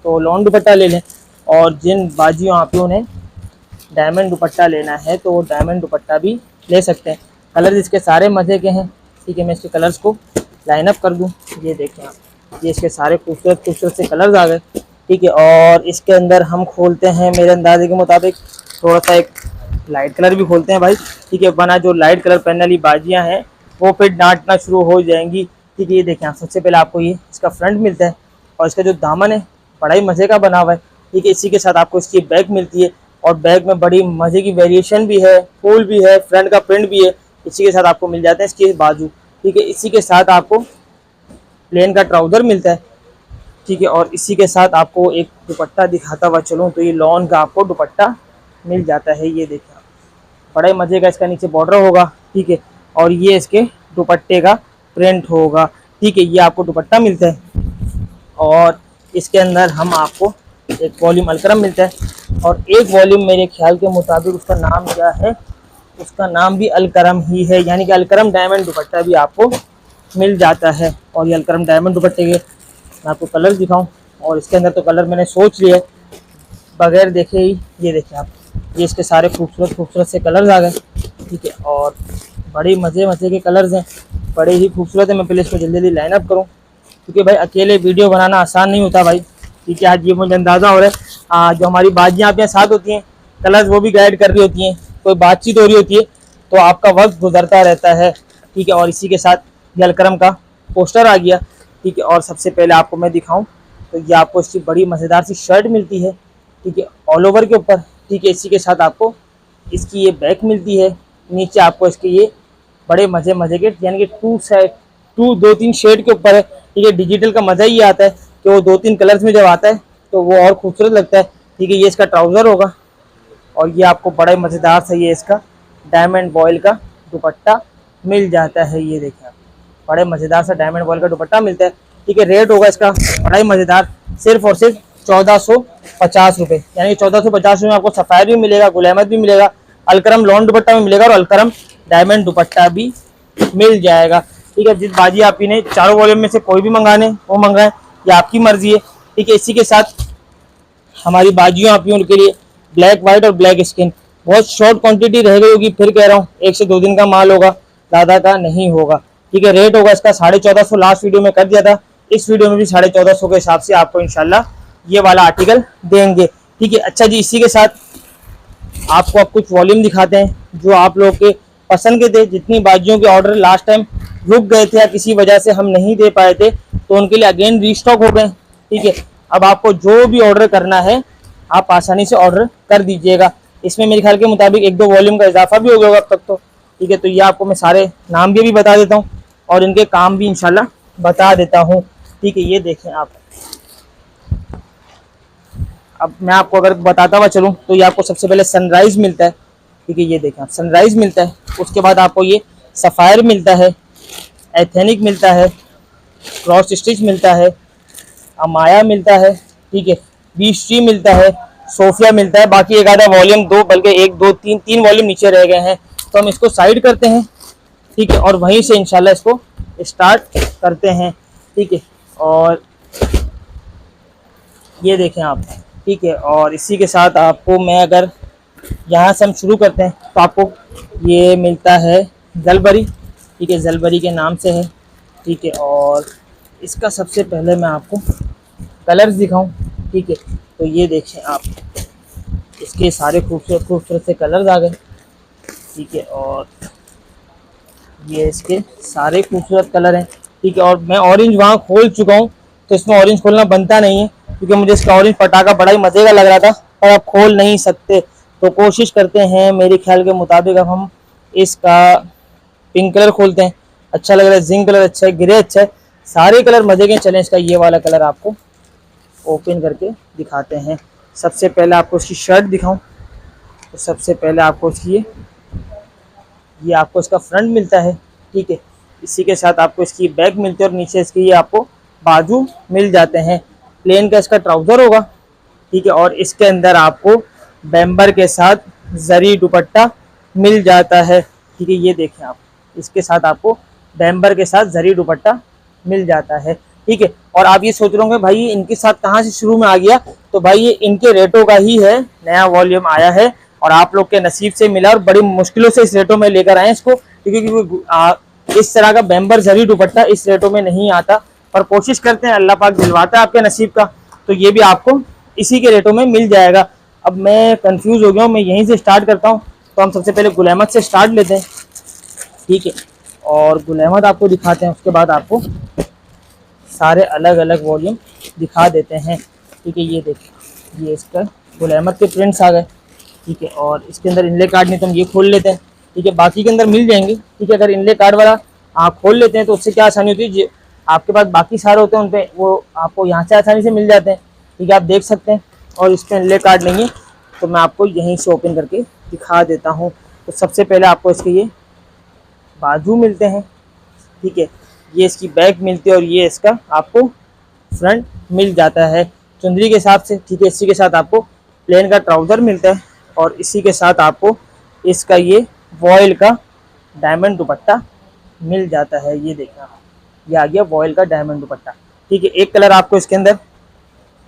तो लॉन दुपट्टा ले लें, और जिन बाजियों आप उन्हें डायमंड दुपट्टा लेना है तो वो डायमंड दुपट्टा भी ले सकते हैं। कलर इसके सारे मज़े के हैं। ठीक है, मैं इसके कलर्स को लाइन अप कर दूं। ये देखें आप, ये इसके सारे खूबसूरत से कलर्स आ गए। ठीक है, और इसके अंदर हम खोलते हैं मेरे अंदाजे के मुताबिक थोड़ा सा एक लाइट कलर भी खोलते हैं भाई। ठीक है, वरना जो लाइट कलर पहनने वाली बाजियाँ हैं वो फिर डांटना शुरू हो जाएंगी। ठीक है, ये देखें आप, सबसे पहले आपको ये इसका फ्रंट मिलता है और इसका जो दामन है बड़ा ही मज़े का बना हुआ है। ठीक है, इसी के साथ आपको इसकी बैग मिलती है और बैग में बड़ी मज़े की वेरिएशन भी है, फूल भी है, फ्रंट का प्रिंट भी है। इसी के साथ आपको मिल जाते हैं इसके बाजू। ठीक है, इसी के साथ आपको प्लेन का ट्राउज़र मिलता है। ठीक है, और इसी के साथ आपको एक दुपट्टा दिखाता हुआ चलूँ तो ये लॉन का आपको दुपट्टा मिल जाता है। ये देखिए आप, बड़े मज़े का इसका नीचे बॉर्डर होगा। ठीक है, और ये इसके दुपट्टे का प्रिंट होगा। ठीक है, ये आपको दुपट्टा मिलता है और इसके अंदर हम आपको एक वॉल्यूम अलकरम मिलता है और एक वॉल्यूम मेरे ख्याल के मुताबिक उसका नाम क्या है, उसका नाम भी अलकरम ही है, यानी कि अलकरम डायमंड दुपट्टा भी आपको मिल जाता है। और ये अलकरम डायमंड दुपट्टे के मैं आपको कलर दिखाऊं, और इसके अंदर तो कलर मैंने सोच लिए बगैर देखे ही। ये देखिए आप, ये इसके सारे खूबसूरत से कलर्स आ गए। ठीक है, और बड़े मज़े के कलर्स हैं, बड़े ही खूबसूरत है। मैं पहले इसको जल्दी लाइन अप करूँ क्योंकि भाई अकेले वीडियो बनाना आसान नहीं होता भाई। ठीक है, आज ये मुझे अंदाज़ा हो रहा है जो हमारी बाजियाँ आप यहाँ साथ होती हैं, कलर्स वो भी गाइड कर रही होती हैं, कोई बातचीत हो रही होती है तो आपका वक्त गुजरता रहता है। ठीक है, और इसी के साथ ये अलकरम का पोस्टर आ गया। ठीक है, और सबसे पहले आपको मैं दिखाऊं तो ये आपको इसकी बड़ी मज़ेदार सी शर्ट मिलती है। ठीक है, ऑल ओवर के ऊपर। ठीक है, इसी के साथ आपको इसकी ये बैक मिलती है। नीचे आपको इसके ये बड़े मज़े के यानी कि 2-3 शेड के ऊपर है। ठीक है, डिजिटल का मज़ा ही आता है कि वो 2-3 कलर्स में जब आता है तो वो और खूबसूरत लगता है। ठीक है, ये इसका ट्राउज़र होगा और ये आपको बड़ा मज़ेदार सा ये इसका डायमंड बॉयल का दुपट्टा मिल जाता है। ये देखिए आप, बड़े मज़ेदार सा डायमंड बॉयल का दुपट्टा मिलता है। ठीक है, रेट होगा इसका बड़ा ही मज़ेदार, सिर्फ और सिर्फ 1450 रुपये, यानी 1450 रुपये में आपको सफ़ायर भी मिलेगा, गुल अहमद भी मिलेगा, अलकरम लॉन दुपट्टा भी मिलेगा और अलकरम डायमंड दुपट्टा भी मिल जाएगा। ठीक है, जिस बाजी आप इन्हें चारों वॉल्यूम में से कोई भी मंगाने वो मंगाएं, ये आपकी मर्जी है। ठीक है, इसी के साथ हमारी बाजियों आप उनके लिए ब्लैक वाइट और ब्लैक स्किन, बहुत शॉर्ट क्वांटिटी रह गई होगी, फिर कह रहा हूँ 1 से 2 दिन का माल होगा, ज़्यादा का नहीं होगा। ठीक है, रेट होगा इसका 1450, लास्ट वीडियो में कर दिया था, इस वीडियो में भी 1450 के हिसाब से आपको इंशाल्लाह ये वाला आर्टिकल देंगे। ठीक है, अच्छा जी, इसी के साथ आपको अब कुछ वॉल्यूम दिखाते हैं जो आप लोग के पसंद के थे। जितनी बाजियों के ऑर्डर लास्ट टाइम रुक गए थे या किसी वजह से हम नहीं दे पाए थे तो उनके लिए अगेन रीस्टॉक हो गए। ठीक है, अब आपको जो भी ऑर्डर करना है आप आसानी से ऑर्डर कर दीजिएगा। इसमें मेरे ख्याल के मुताबिक 1-2 वॉल्यूम का इजाफा भी हो गया होगा अब तक तो। ठीक है, तो ये आपको मैं सारे नाम भी बता देता हूँ और इनके काम भी इंशाल्लाह बता देता हूँ। ठीक है, ये देखें आप, अब मैं आपको अगर बताता हुआ चलूँ तो ये आपको सबसे पहले सनराइज़ मिलता है। ठीक है, ये देखें आप, सनराइज मिलता है। उसके बाद आपको ये सफ़ायर मिलता है, एथेनिक मिलता है, क्रॉस स्टिच मिलता है, अमाया मिलता है, ठीक है, बीच ट्री मिलता है, सोफिया मिलता है। बाकी एक आधा वॉल्यूम, दो बल्कि एक दो तीन वॉल्यूम नीचे रह गए हैं, तो हम इसको साइड करते हैं, ठीक है, और वहीं से इंशाल्लाह इसको स्टार्ट करते हैं, ठीक है। और ये देखें आप, ठीक है। और इसी के साथ आपको मैं अगर यहाँ से हम शुरू करते हैं तो आपको ये मिलता है जलबरी, ठीक है, जलबरी के नाम से है, ठीक है। और इसका सबसे पहले मैं आपको कलर्स दिखाऊं, ठीक है। तो ये देखें आप, इसके सारे खूबसूरत खूबसूरत से कलर्स आ गए, ठीक है। और ये इसके सारे खूबसूरत कलर हैं, ठीक है। और मैं ऑरेंज वहाँ खोल चुका हूँ, तो इसमें ऑरेंज खोलना बनता नहीं है, क्योंकि मुझे इसका ऑरेंज पटाखा बड़ा ही मज़े का लग रहा था, पर आप खोल नहीं सकते। तो कोशिश करते हैं मेरे ख्याल के मुताबिक, अब हम इसका पिंक कलर खोलते हैं। अच्छा लग रहा है, जिंक कलर अच्छा है, ग्रे अच्छा है, सारे कलर मज़े के चलें। इसका ये वाला कलर आपको ओपन करके दिखाते हैं। सबसे पहले आपको इसकी शर्ट दिखाऊं, तो सबसे पहले आपको इसकी ये आपको इसका फ्रंट मिलता है, ठीक है। इसी के साथ आपको इसकी बैक मिलती है, और नीचे इसकी ये आपको बाजू मिल जाते हैं। प्लेन का इसका ट्राउज़र होगा, ठीक है। और इसके अंदर आपको बैम्बर के साथ जरी दुपट्टा मिल जाता है, ठीक है। ये देखें आप, इसके साथ आपको बैम्बर के साथ जरी दुपट्टा मिल जाता है, ठीक है। और आप ये सोच रहे होंगे भाई इनके साथ कहाँ से शुरू में आ गया, तो भाई ये इनके रेटों का ही है, नया वॉल्यूम आया है और आप लोग के नसीब से मिला, और बड़ी मुश्किलों से इस रेटों में लेकर आए इसको, क्योंकि इस तरह का बैम्बर जरी दुपट्टा इस रेटों में नहीं आता। पर कोशिश करते हैं, अल्लाह पाक दिलवाता है आपके नसीब का, तो ये भी आपको इसी के रेटों में मिल जाएगा। अब मैं कंफ्यूज हो गया हूँ, मैं यहीं से स्टार्ट करता हूँ। तो हम सबसे पहले गुल अहमद से स्टार्ट लेते हैं, ठीक है। और गुल अहमद आपको दिखाते हैं, उसके बाद आपको सारे अलग अलग वॉल्यूम दिखा देते हैं, ठीक है। ये देखिए, ये इसका गुल अहमद के प्रिंट्स आ गए, ठीक है। और इसके अंदर इनले कार्ड नहीं, तो हम ये खोल लेते हैं, ठीक है। बाकी के अंदर मिल जाएंगे, ठीक है। अगर इनले कार्ड वाला आप खोल लेते हैं तो उससे क्या आसानी होती है, आपके पास बाकी सारे होते हैं उन पर वो आपको यहाँ से आसानी से मिल जाते हैं, ठीक है, आप देख सकते हैं। और इस पर इनले कार्ड नहीं है, तो मैं आपको यहीं से ओपन करके दिखा देता हूँ। तो सबसे पहले आपको इसके ये बाजू मिलते हैं, ठीक है, ये इसकी बैक मिलती है, और ये इसका आपको फ्रंट मिल जाता है चुंदरी के हिसाब से, ठीक है। इसी के साथ आपको प्लेन का ट्राउज़र मिलता है, और इसी के साथ आपको इसका ये वॉयल का डायमंड दुपट्टा मिल जाता है। ये देखना, ये आ गया वॉयल का डायमंड दुपट्टा, ठीक है। एक कलर आपको इसके अंदर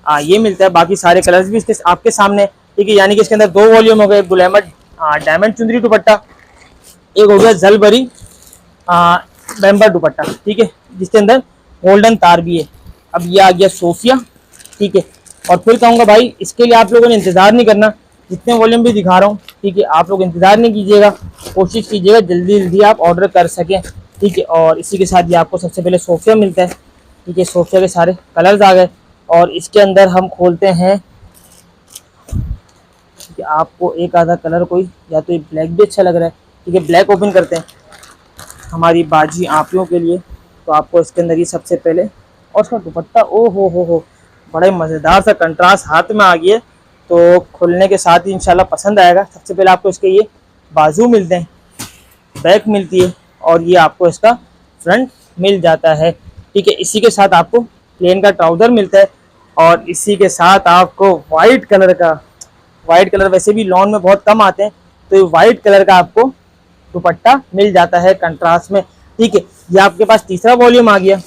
ये मिलता है, बाकी सारे कलर्स भी इसके आपके सामने, ठीक है। यानी कि इसके अंदर दो वॉल्यूम हो गए, गुल अहमद डायमंड चुंदरी दुपट्टा, एक हो गया जलबरी बैम्बर दुपट्टा, ठीक है, जिसके अंदर गोल्डन तार भी है। अब ये आ गया सोफिया, ठीक है। और फिर कहूँगा भाई इसके लिए आप लोगों ने इंतज़ार नहीं करना, जितने वॉल्यूम भी दिखा रहा हूँ, ठीक है, आप लोग इंतज़ार नहीं कीजिएगा, कोशिश कीजिएगा जल्दी जल्दी आप ऑर्डर कर सकें, ठीक है। और इसी के साथ ये आपको सबसे पहले सोफिया मिलता है, ठीक है। सोफिया के सारे कलर्स आ गए, और इसके अंदर हम खोलते हैं, ठीक है। आपको एक आधा कलर कोई, या तो ये ब्लैक भी अच्छा लग रहा है, ठीक है, ब्लैक ओपन करते हैं हमारी बाजी आंपियों के लिए। तो आपको इसके अंदर ये सबसे पहले, और उसका दुपट्टा ओ हो बड़ा ही मज़ेदार सा कंट्रास्ट हाथ में आ गया, तो खुलने के साथ ही इंशाल्लाह पसंद आएगा। सबसे पहले आपको इसके ये बाजू मिलते हैं, बैक मिलती है, और ये आपको इसका फ्रंट मिल जाता है, ठीक है। इसी के साथ आपको प्लेन का ट्राउज़र मिलता है, और इसी के साथ आपको वाइट कलर वैसे भी लॉन में बहुत कम आते हैं, तो ये वाइट कलर का आपको दुपट्टा मिल जाता है कंट्रास्ट में, ठीक है। ये आपके पास तीसरा वॉल्यूम आ गया,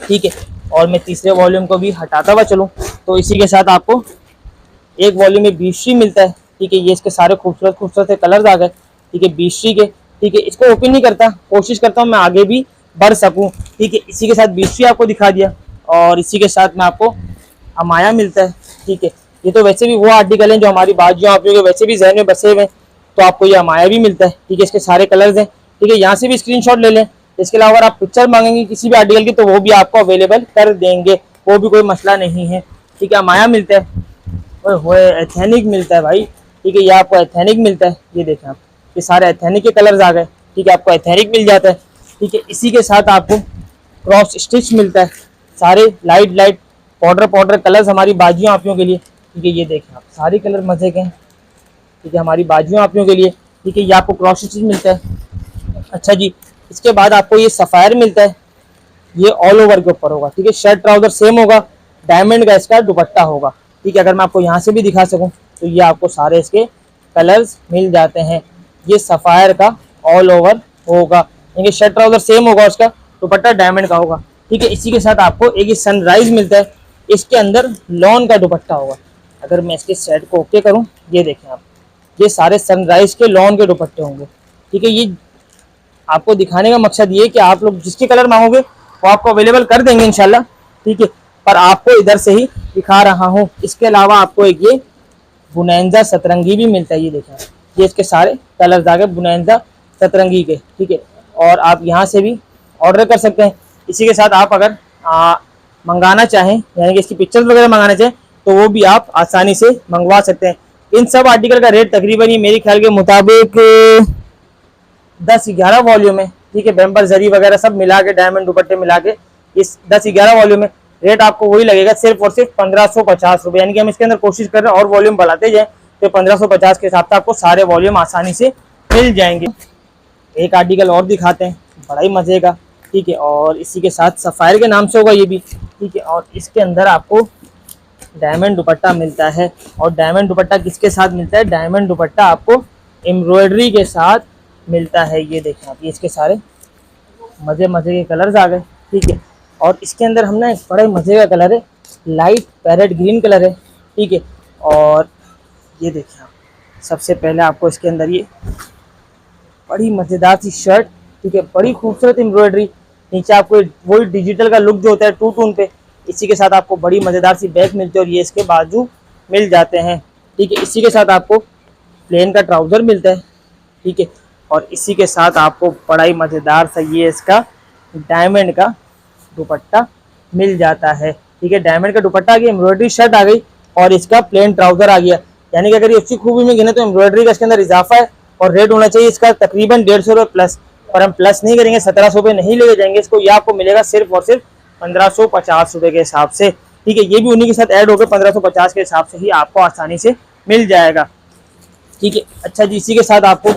ठीक है। और मैं तीसरे वॉल्यूम को भी हटाता हुआ चलूँ, तो इसी के साथ आपको एक वॉल्यूम में बीशरी मिलता है, ठीक है। ये इसके सारे खूबसूरत खूबसूरत से कलर्स आ गए, ठीक है, बीशरी के, ठीक है। इसको ओपन नहीं करता, कोशिश करता हूँ मैं आगे भी बढ़ सकूँ, ठीक है। इसी के साथ बीशरी आपको दिखा दिया, और इसी के साथ में आपको अमाया मिलता है, ठीक है। ये तो वैसे भी वो आर्टिकल हैं जो हमारी बाजियों आप लोगों के वैसे भी जहन में बसे हुए हैं, तो आपको ये अमाया भी मिलता है, ठीक है। इसके सारे कलर्स हैं, ठीक है, यहाँ से भी स्क्रीनशॉट ले लें। इसके अलावा अगर आप पिक्चर मांगेंगे किसी भी आर्टिकल की, तो वो भी आपको अवेलेबल कर देंगे, वो भी कोई मसला नहीं है, ठीक है। अमाया मिलता है, ओए एथेनिक मिलता है भाई, ठीक है, ये आपको एथेनिक मिलता है। ये देखें आप, ये सारे एथेनिक के कलर्स आ गए, ठीक है, आपको एथेनिक मिल जाता है, ठीक है। इसी के साथ आपको क्रॉस स्टिच मिलता है, सारे लाइट पाउडर कलर्स हमारी बाजियों आपियों के लिए, ठीक है। ये देखें आप, सारे कलर मजे के हैं, ठीक है, हमारी बाजियों आपियों के लिए। ठीक है, ये आपको क्रॉस स्टिच मिलता है। अच्छा जी, इसके बाद आपको ये सफायर मिलता है, ये ऑल ओवर के ऊपर होगा। ठीक है, शर्ट ट्राउजर सेम होगा, डायमंड का इसका दुपट्टा होगा। ठीक है, अगर मैं आपको यहाँ से भी दिखा सकूँ तो ये आपको सारे इसके कलर्स मिल जाते हैं। ये सफायर का ऑल ओवर होगा, यानी शर्ट ट्राउजर सेम होगा, उसका दुपट्टा डायमंड का होगा। ठीक है, इसी के साथ आपको एक ये सनराइज मिलता है, इसके अंदर लॉन का दुपट्टा होगा। अगर मैं इसके सेट को ओके करूँ, ये देखें आप, ये सारे सनराइज के लॉन के दुपट्टे होंगे। ठीक है, ये आपको दिखाने का मकसद ये कि आप लोग जिसके कलर मांगोगे वो आपको अवेलेबल कर देंगे इंशाल्लाह। ठीक है, पर आपको इधर से ही दिखा रहा हूँ। इसके अलावा आपको एक ये बुनैंजा सतरंगी भी मिलता है, ये देखें, ये इसके सारे कलर्स आ गए बुनैंजा सतरंगी के। ठीक है, और आप यहाँ से भी ऑर्डर कर सकते हैं। इसी के साथ आप अगर मंगाना चाहें, यानी कि इसकी पिक्चर्स वगैरह मंगाना चाहें, तो वो भी आप आसानी से मंगवा सकते हैं। इन सब आर्टिकल का रेट तकरीबन ही मेरे ख्याल के मुताबिक 10-11 वॉल्यूम है। ठीक है, बेम्बर जरी वगैरह सब मिला के, डायमंड दुपट्टे मिला के इस 10-11 वॉल्यूम में रेट आपको वही लगेगा, सिर्फ और सिर्फ 1550 रुपये। यानी कि हम इसके अंदर कोशिश कर रहे हैं और वॉल्यूम बढ़ाते जाए, तो 1550 के हिसाब से आपको सारे वॉल्यूम आसानी से मिल जाएंगे। एक आर्टिकल और दिखाते हैं, बड़ा ही मजे का। ठीक है, और इसी के साथ सफायर के नाम से होगा ये भी। ठीक है, और इसके अंदर आपको डायमंड दुपट्टा मिलता है। और डायमंड दुपट्टा किसके साथ मिलता है? डायमंड दुपट्टा आपको एम्ब्रॉयडरी के साथ मिलता है। ये देखें आप, ये इसके सारे मज़े मज़े के कलर्स आ गए। ठीक है, और इसके अंदर हम ना एक बड़े मज़े का कलर है, लाइट पैरेट ग्रीन कलर है। ठीक है, और ये देखें आप, सबसे पहले आपको इसके अंदर ये बड़ी मज़ेदार सी शर्ट, ठीक है, बड़ी खूबसूरत एम्ब्रॉयडरी, नीचे आपको वही डिजिटल का लुक जो होता है टू टोन पे। इसी के साथ आपको बड़ी मज़ेदार सी बैग मिलती है और ये इसके बाजू मिल जाते हैं। ठीक है, इसी के साथ आपको प्लेन का ट्राउज़र मिलता है। ठीक है, और इसी के साथ आपको बड़ा ही मज़ेदार सा ये इसका डायमंड का दुपट्टा मिल जाता है। ठीक है, डायमंड का दुपट्टा आ गया, एम्ब्रॉयडरी शर्ट आ गई और इसका प्लेन ट्राउज़र आ गया। यानी कि अगर ये अच्छी खूबी में गिने तो एम्ब्रॉयडरी का इसके अंदर इजाफा है और रेट होना चाहिए इसका तकरीबन 150 रुपये प्लस, और हम प्लस नहीं करेंगे, 1700 रुपये नहीं लेके जाएंगे इसको। ये आपको मिलेगा सिर्फ और सिर्फ 1550 रुपये के हिसाब से। ठीक है, ये भी उन्हीं के साथ ऐड होकर 1550 के हिसाब से ही आपको आसानी से मिल जाएगा। ठीक है, अच्छा जी, इसी के साथ आपको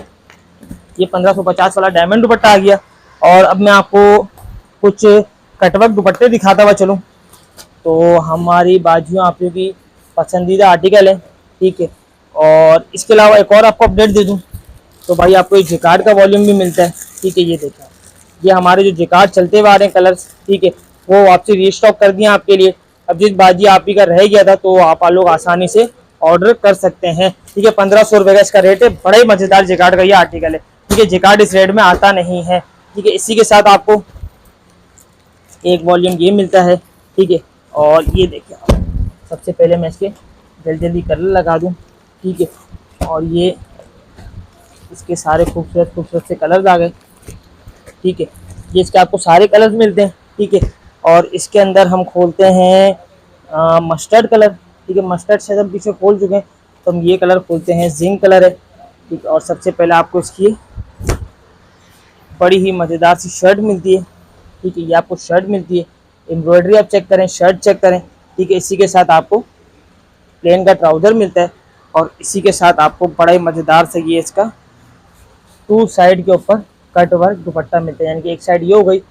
ये 1550 वाला डायमंड दुपट्टा आ गया। और अब मैं आपको कुछ कटवर्क दुपट्टे दिखाता हुआ चलूँ। तो हमारी बाजुओं आप लोगों की पसंदीदा आर्टिकल है। ठीक है, और इसके अलावा एक और आपको अपडेट दे दूँ तो भाई आपको एक जिकार्ड का वॉल्यूम भी मिलता है। ठीक है, ये देखें, ये हमारे जो जिकार्ड चलते हुए आ रहे हैं कलर्स, ठीक है, वो वापसी रीस्टॉक कर दिए आपके लिए। अब जिस बाजी आप ही का रह गया था तो आप लोग आसानी से ऑर्डर कर सकते हैं। ठीक है, 1500 रुपये का इसका रेट है। बड़ा ही मज़ेदार जिकार्ड का ये आर्टिकल है। ठीक है, जिकार्ड इस रेट में आता नहीं है। ठीक है, इसी के साथ आपको एक वॉल्यूम ये मिलता है। ठीक है, और ये देखिए आप, सबसे पहले मैं इसके जल्दी जल्दी कलर लगा दूँ। ठीक है, और ये इसके सारे खूबसूरत खूबसूरत से कलर्स आ गए। ठीक है, ये इसके आपको सारे कलर्स मिलते हैं। ठीक है, और इसके अंदर हम खोलते हैं मस्टर्ड कलर। ठीक है, मस्टर्ड से हम पीछे खोल चुके हैं, तो हम ये कलर खोलते हैं, जिंक कलर है। ठीक है, और सबसे पहले आपको इसकी बड़ी ही मज़ेदार सी शर्ट मिलती है। ठीक है, ये आपको शर्ट मिलती है, एम्ब्रॉयडरी आप चेक करें, शर्ट चेक करें। ठीक है, इसी के साथ आपको प्लेन का ट्राउज़र मिलता है और इसी के साथ आपको बड़ा ही मज़ेदार से ये इसका 2 साइड के ऊपर कट वर्क दुपट्टा मिलता है। यानी कि एक साइड ये हो गई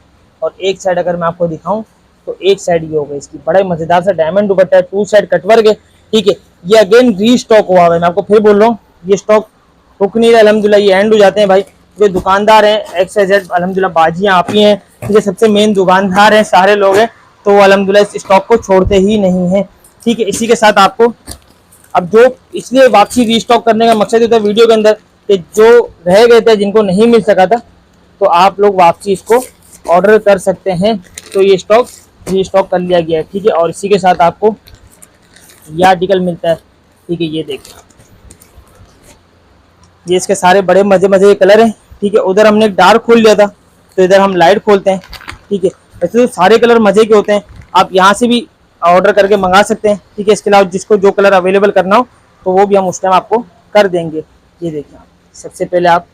और एक साइड अगर मैं आपको दिखाऊं तो एक साइड ये हो गई इसकी। बड़ा ही मज़ेदार सा डायमंड दुपट्टा है, 2 साइड कट वर्क है। ठीक है, ये अगेन री स्टॉक हुआ है, मैं आपको फिर बोल रहा हूँ, ये स्टॉक रुक नहीं रहा अल्हम्दुलिल्लाह, ये एंड हो जाते हैं भाई। जो दुकानदार हैं XYZ अल्हम्दुलिल्लाह बाजियाँ आप ही हैं, ये सबसे मेन दुकानदार हैं, सारे लोग हैं, तो वो अल्हम्दुलिल्लाह इस स्टॉक को छोड़ते ही नहीं हैं। ठीक है, इसी के साथ आपको अब जो इसलिए वापसी रीस्टॉक करने का मकसद होता है वीडियो के अंदर कि जो रह गए थे जिनको नहीं मिल सका था, तो आप लोग वापसी इसको ऑर्डर कर सकते हैं। तो ये स्टॉक रीस्टॉक कर लिया गया है। ठीक है, और इसी के साथ आपको ये आर्टिकल मिलता है। ठीक है, ये देखिए, ये इसके सारे बड़े मज़े मज़े के कलर हैं। ठीक है, उधर हमने डार्क खोल लिया था तो इधर हम लाइट खोलते हैं। ठीक है, वैसे तो सारे कलर मज़े के होते हैं, आप यहाँ से भी ऑर्डर करके मंगा सकते हैं। ठीक है, इसके अलावा जिसको जो कलर अवेलेबल करना हो तो वो भी हम उस टाइम आपको कर देंगे। ये देखिए, सबसे पहले आप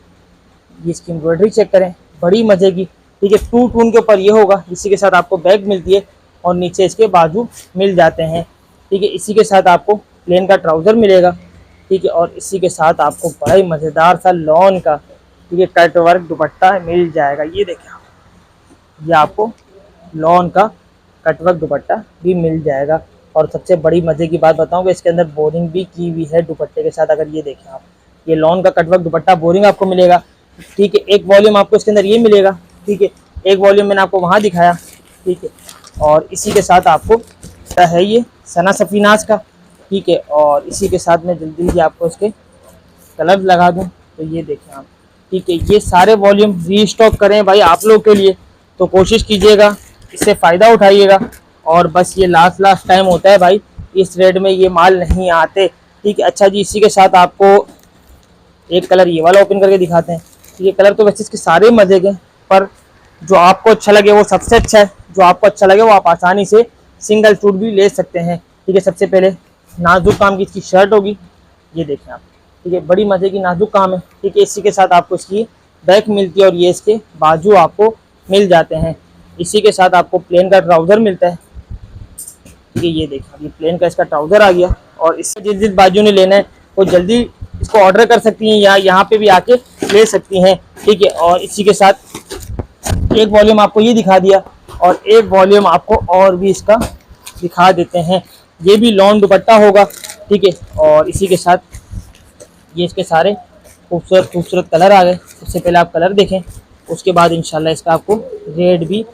ये इसकी एम्ब्रॉयडरी चेक करें, बड़ी मज़े की। ठीक है, 2 टून के ऊपर ये होगा, इसी के साथ आपको बैग मिलती है और नीचे इसके बाजू मिल जाते हैं। ठीक है, इसी के साथ आपको प्लेन का ट्राउज़र मिलेगा। ठीक है। और इसी के साथ आपको बड़ा ही मज़ेदार सा लॉन का, ठीक है, कट वर्क दुपट्टा मिल जाएगा। ये देखें आप, ये आपको लॉन का कट वर्क दुपट्टा भी मिल जाएगा। और सबसे बड़ी मज़े की बात बताऊँ कि इसके अंदर बोरिंग भी की हुई है दुपट्टे के साथ। अगर ये देखें आप, ये लॉन का कट वर्क दुपट्टा बोरिंग आपको मिलेगा, ठीक है। एक वॉल्यूम आपको इसके अंदर ये मिलेगा, ठीक है। एक वॉल्यूम मैंने आपको वहाँ दिखाया, ठीक है। और इसी के साथ आपको है ये सना सफीनाज का, ठीक है। और इसी के साथ में जल्दी जल्दी आपको इसके कलर लगा दूं, तो ये देखें आप, ठीक है। ये सारे वॉल्यूम रीस्टॉक करें भाई आप लोग के लिए, तो कोशिश कीजिएगा, इससे फ़ायदा उठाइएगा। और बस ये लास्ट टाइम होता है भाई, इस रेट में ये माल नहीं आते, ठीक है। अच्छा जी, इसी के साथ आपको एक कलर ये वाला ओपन करके दिखाते हैं। ठीक है, कलर तो वैसे इसके सारे मज़े के, पर जो आपको अच्छा लगे वो सबसे अच्छा है। जो आपको अच्छा लगे वो आप आसानी से सिंगल सूट भी ले सकते हैं, ठीक है। सबसे पहले नाजुक काम की इसकी शर्ट होगी, ये देखें आप, ठीक है। बड़ी मज़े की नाजुक काम है, ठीक है। इसी के साथ आपको इसकी बैक मिलती है और ये इसके बाजू आपको मिल जाते हैं। इसी के साथ आपको प्लेन का ट्राउज़र मिलता है, ठीक है। ये देखिए, ये प्लेन का इसका ट्राउज़र आ गया। और इससे जिस बाजू ने लेना है वो जल्दी इसको ऑर्डर कर सकती हैं या यहाँ पे भी आके ले सकती हैं, ठीक है। और इसी के साथ एक वॉल्यूम आपको ये दिखा दिया और एक वॉल्यूम आपको और भी इसका दिखा देते हैं। ये भी लॉन दुपट्टा होगा, ठीक है। और इसी के साथ ये इसके सारे खूबसूरत खूबसूरत कलर आ गए। सबसे पहले आप कलर देखें, उसके बाद इंशाल्लाह इसका आपको रेट भी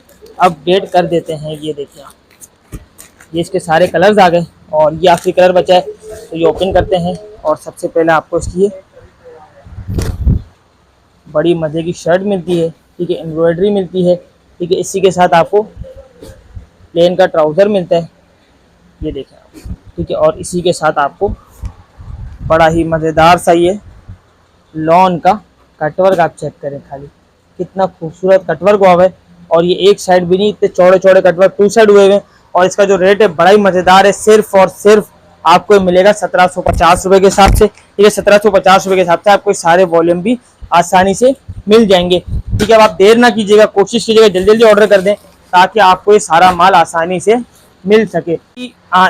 अपडेट कर देते हैं। ये देखिए आप, ये इसके सारे कलर्स आ गए और ये आखिरी कलर बचा है, तो ये ओपन करते हैं। और सबसे पहले आपको इसकी बड़ी मज़े की शर्ट मिलती है, ठीक है, एम्ब्रॉयडरी मिलती है, ठीक है। इसी के साथ आपको प्लेन का ट्राउज़र मिलता है, ये देखें आप, ठीक है। और इसी के साथ आपको बड़ा ही मज़ेदार सा ये लॉन का कटवर्क आप चेक करें, खाली कितना खूबसूरत कटवर्क हुआ है। और ये एक साइड भी नहीं, इतने चौड़े चौड़े कटवर्क टू साइड हुए हैं। और इसका जो रेट है बड़ा ही मज़ेदार है, सिर्फ और सिर्फ आपको मिलेगा 1750 रुपये के हिसाब से, ठीक है। 1750 रुपये के हिसाब से आपको सारे वॉल्यूम भी आसानी से मिल जाएंगे, ठीक है। अब आप देर ना कीजिएगा, कोशिश कीजिएगा जल्दी जल्दी ऑर्डर कर दें ताकि आपको ये सारा माल आसानी से मिल सके।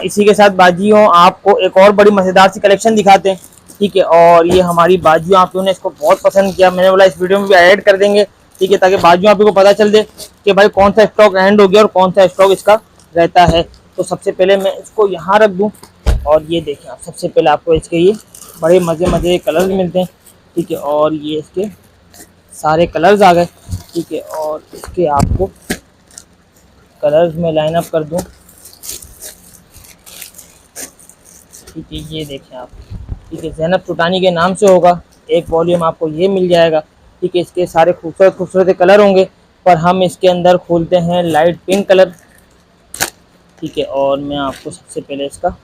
इसी के साथ बाजियों आपको एक और बड़ी मज़ेदार सी कलेक्शन दिखाते हैं, ठीक है। और ये हमारी बाजियों आप लोगों ने इसको बहुत पसंद किया, मैंने बोला इस वीडियो में भी ऐड कर देंगे, ठीक है, ताकि बाजियों आप लोगों को पता चल दे कि भाई कौन सा स्टॉक एंड हो गया और कौन सा स्टॉक इसका रहता है। तो सबसे पहले मैं इसको यहाँ रख दूँ और ये देखें आप, सबसे पहले आपको इसके ये बड़े मज़े के कलर्स मिलते हैं, ठीक है। और ये इसके सारे कलर्स आ गए, ठीक है। और इसके आपको कलर्स में लाइन अप कर दूँ, ठीक है। ये देखें आप, ठीक है, ज़ैनब चुटानी के नाम से होगा। एक वॉल्यूम आपको ये मिल जाएगा, ठीक है। इसके सारे खूबसूरत खूबसूरत कलर होंगे, पर हम इसके अंदर खोलते हैं लाइट पिंक कलर, ठीक है। और मैं आपको सबसे पहले इसका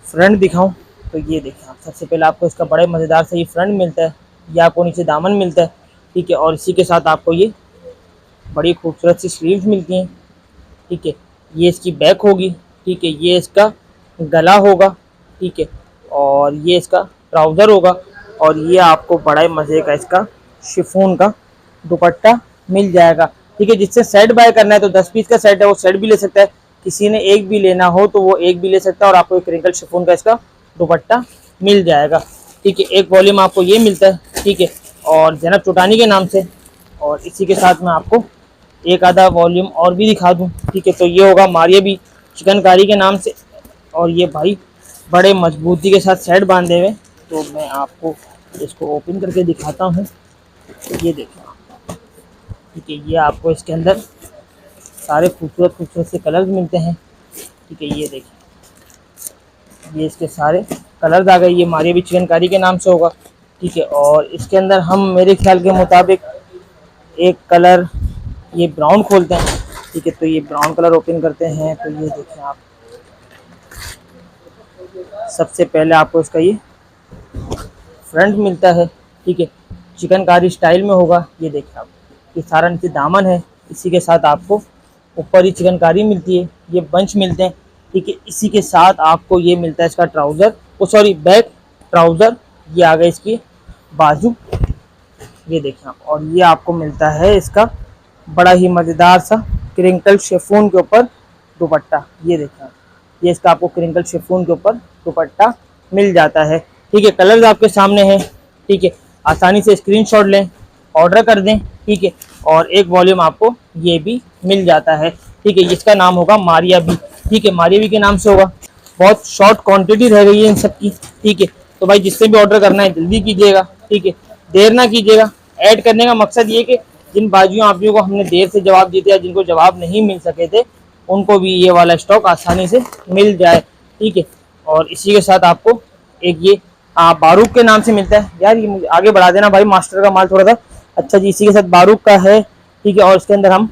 फ्रंट दिखाऊं, तो ये देखें आप, सबसे पहले आपको इसका बड़े मज़ेदार से ये फ्रंट मिलता है, ये आपको नीचे दामन मिलता है, ठीक है। और इसी के साथ आपको ये बड़ी खूबसूरत सी स्लीव्स मिलती हैं, ठीक है। ये इसकी बैक होगी, ठीक है। ये इसका गला होगा, ठीक है। और ये इसका ट्राउज़र होगा। और ये आपको बड़ा ही मज़े का इसका शिफॉन का दुपट्टा मिल जाएगा, ठीक है। जिससे सेट बाय करना है तो 10 पीस का सेट है वो सेट भी ले सकता है, किसी ने एक भी लेना हो तो वो एक भी ले सकता है। और आपको एक क्रिंकल शिफॉन का इसका दुपट्टा मिल जाएगा, ठीक है। एक वॉल्यूम आपको ये मिलता है, ठीक है, और ज़ैनब चुटानी के नाम से। और इसी के साथ मैं आपको एक आधा वॉल्यूम और भी दिखा दूँ, ठीक है। तो ये होगा मारिया भी चिकनकारी के नाम से। और ये भाई बड़े मजबूती के साथ सेट बांधे हुए, तो मैं आपको इसको ओपन करके दिखाता हूँ। ये देखिए, ठीक है, ये आपको इसके अंदर सारे खूबसूरत खूबसूरत से कलर्स मिलते हैं, ठीक है। ये देखिए, ये इसके सारे कलर्स आ गए। ये मारिया भी चिकनकारी के नाम से होगा, ठीक है। और इसके अंदर हम मेरे ख्याल के मुताबिक एक कलर ये ब्राउन खोलते हैं, ठीक है। तो ये ब्राउन कलर ओपन करते हैं, तो ये देखें आप, सबसे पहले आपको इसका ये फ्रंट मिलता है, ठीक है, चिकनकारी स्टाइल में होगा। ये देखें आप, ये सारा नीचे दामन है, इसी के साथ आपको ऊपर ही चिकनकारी मिलती है, ये बंच मिलते हैं, ठीक है। इसी के साथ आपको ये मिलता है इसका ट्राउज़र, सॉरी बैक ट्राउज़र। ये आ गए इसकी बाजू, ये देखें आप। और ये आपको मिलता है इसका बड़ा ही मज़ेदार सा क्रिंकल शिफॉन के ऊपर दुपट्टा, ये देखें आप, ये इसका आपको क्रिंकल शिफॉन के ऊपर दुपट्टा मिल जाता है। ठीक है, कलर्स आपके सामने है। ठीक है, आसानी से स्क्रीनशॉट लें, ऑर्डर कर दें। ठीक है, और एक वॉल्यूम आपको ये भी मिल जाता है। ठीक है, इसका नाम होगा मारिया बी। ठीक है, मारिया बी के नाम से होगा। बहुत शॉर्ट क्वांटिटी रह गई है इन सब की। ठीक है, तो भाई जिससे भी ऑर्डर करना है जल्दी कीजिएगा। ठीक है, देर ना कीजिएगा। ऐड करने का मकसद ये कि जिन बाजियों आपियों को हमने देर से जवाब दिए थे या जिनको जवाब नहीं मिल सके थे, उनको भी ये वाला स्टॉक आसानी से मिल जाए। ठीक है, और इसी के साथ आपको एक ये बारूक के नाम से मिलता है। यार ये मुझे आगे बढ़ा देना भाई, मास्टर का माल थोड़ा सा। अच्छा जी, इसी के साथ बारूक का है। ठीक है, और इसके अंदर हम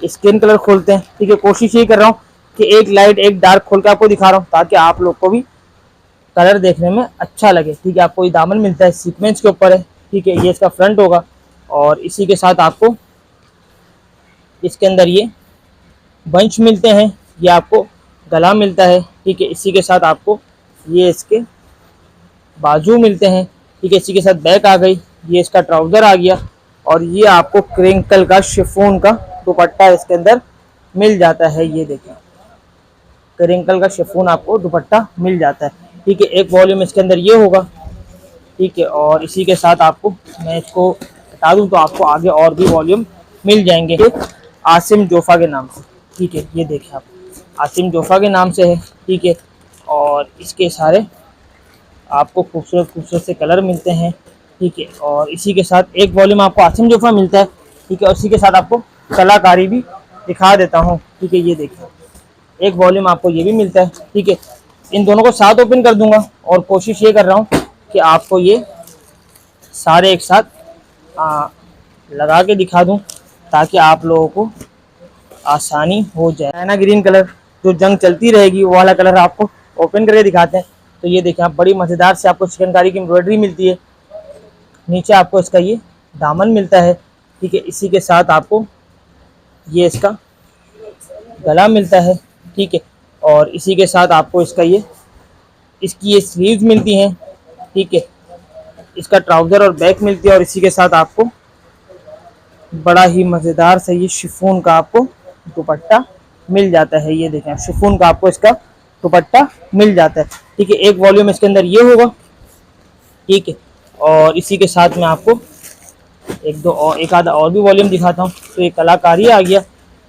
स्किन कलर खोलते हैं। ठीक है, कोशिश ये कर रहा हूँ कि एक लाइट एक डार्क खोल के आपको दिखा रहा हूँ ताकि आप लोग को भी कलर देखने में अच्छा लगे। ठीक है, आपको ये दामन मिलता है, सीक्वेंस के ऊपर है। ठीक है, ये इसका फ्रंट होगा, और इसी के साथ आपको इसके अंदर ये बंच मिलते हैं, ये आपको गला मिलता है। ठीक है, इसी के साथ आपको ये इसके बाजू मिलते हैं। ठीक है, इसी के साथ बैक आ गई, ये इसका ट्राउज़र आ गया, और ये आपको क्रिंकल का शिफॉन का दुपट्टा इसके अंदर मिल जाता है। ये देखिए, क्रिंकल का शिफॉन आपको दुपट्टा मिल जाता है। ठीक है, एक वॉल्यूम इसके अंदर ये होगा। ठीक है, और इसी के साथ आपको मैं इसको बता दूं तो आपको आगे और भी वॉल्यूम मिल जाएंगे आसिम जोफ़ा के नाम से। ठीक है, ये देखिए आप, आसिम जोफ़ा के नाम से है। ठीक है, और इसके सारे आपको खूबसूरत खूबसूरत से कलर मिलते हैं। ठीक है, और इसी के साथ एक वॉल्यूम आपको आसिम जोफ़ा मिलता है। ठीक है, और इसी के साथ आपको कलाकारी भी दिखा देता हूँ। ठीक है, ये देखिए, एक वॉल्यूम आपको ये भी मिलता है। ठीक है, इन दोनों को साथ ओपन कर दूंगा, और कोशिश ये कर रहा हूँ कि आपको ये सारे एक साथ लगा के दिखा दूं ताकि आप लोगों को आसानी हो जाए। चाइना ग्रीन कलर जो जंग चलती रहेगी वो वाला कलर आपको ओपन करके दिखाते हैं। तो ये देखें आप, बड़ी मज़ेदार से आपको चिकनकारी की एम्ब्रॉयडरी मिलती है। नीचे आपको इसका ये दामन मिलता है। ठीक है, इसी के साथ आपको ये इसका गला मिलता है। ठीक है, और इसी के साथ आपको इसका इसकी ये स्लीव्स मिलती हैं। ठीक है, इसका ट्राउज़र और बैक मिलती है, और इसी के साथ आपको बड़ा ही मज़ेदार से ये शिफॉन का आपको दुपट्टा मिल जाता है। ये देखें, शिफॉन का आपको इसका दुपट्टा मिल जाता है। ठीक है, एक वॉल्यूम इसके अंदर ये होगा। ठीक है, और इसी के साथ मैं आपको एक आधा और भी वॉल्यूम दिखाता हूँ। तो ये कलाकारी आ गया।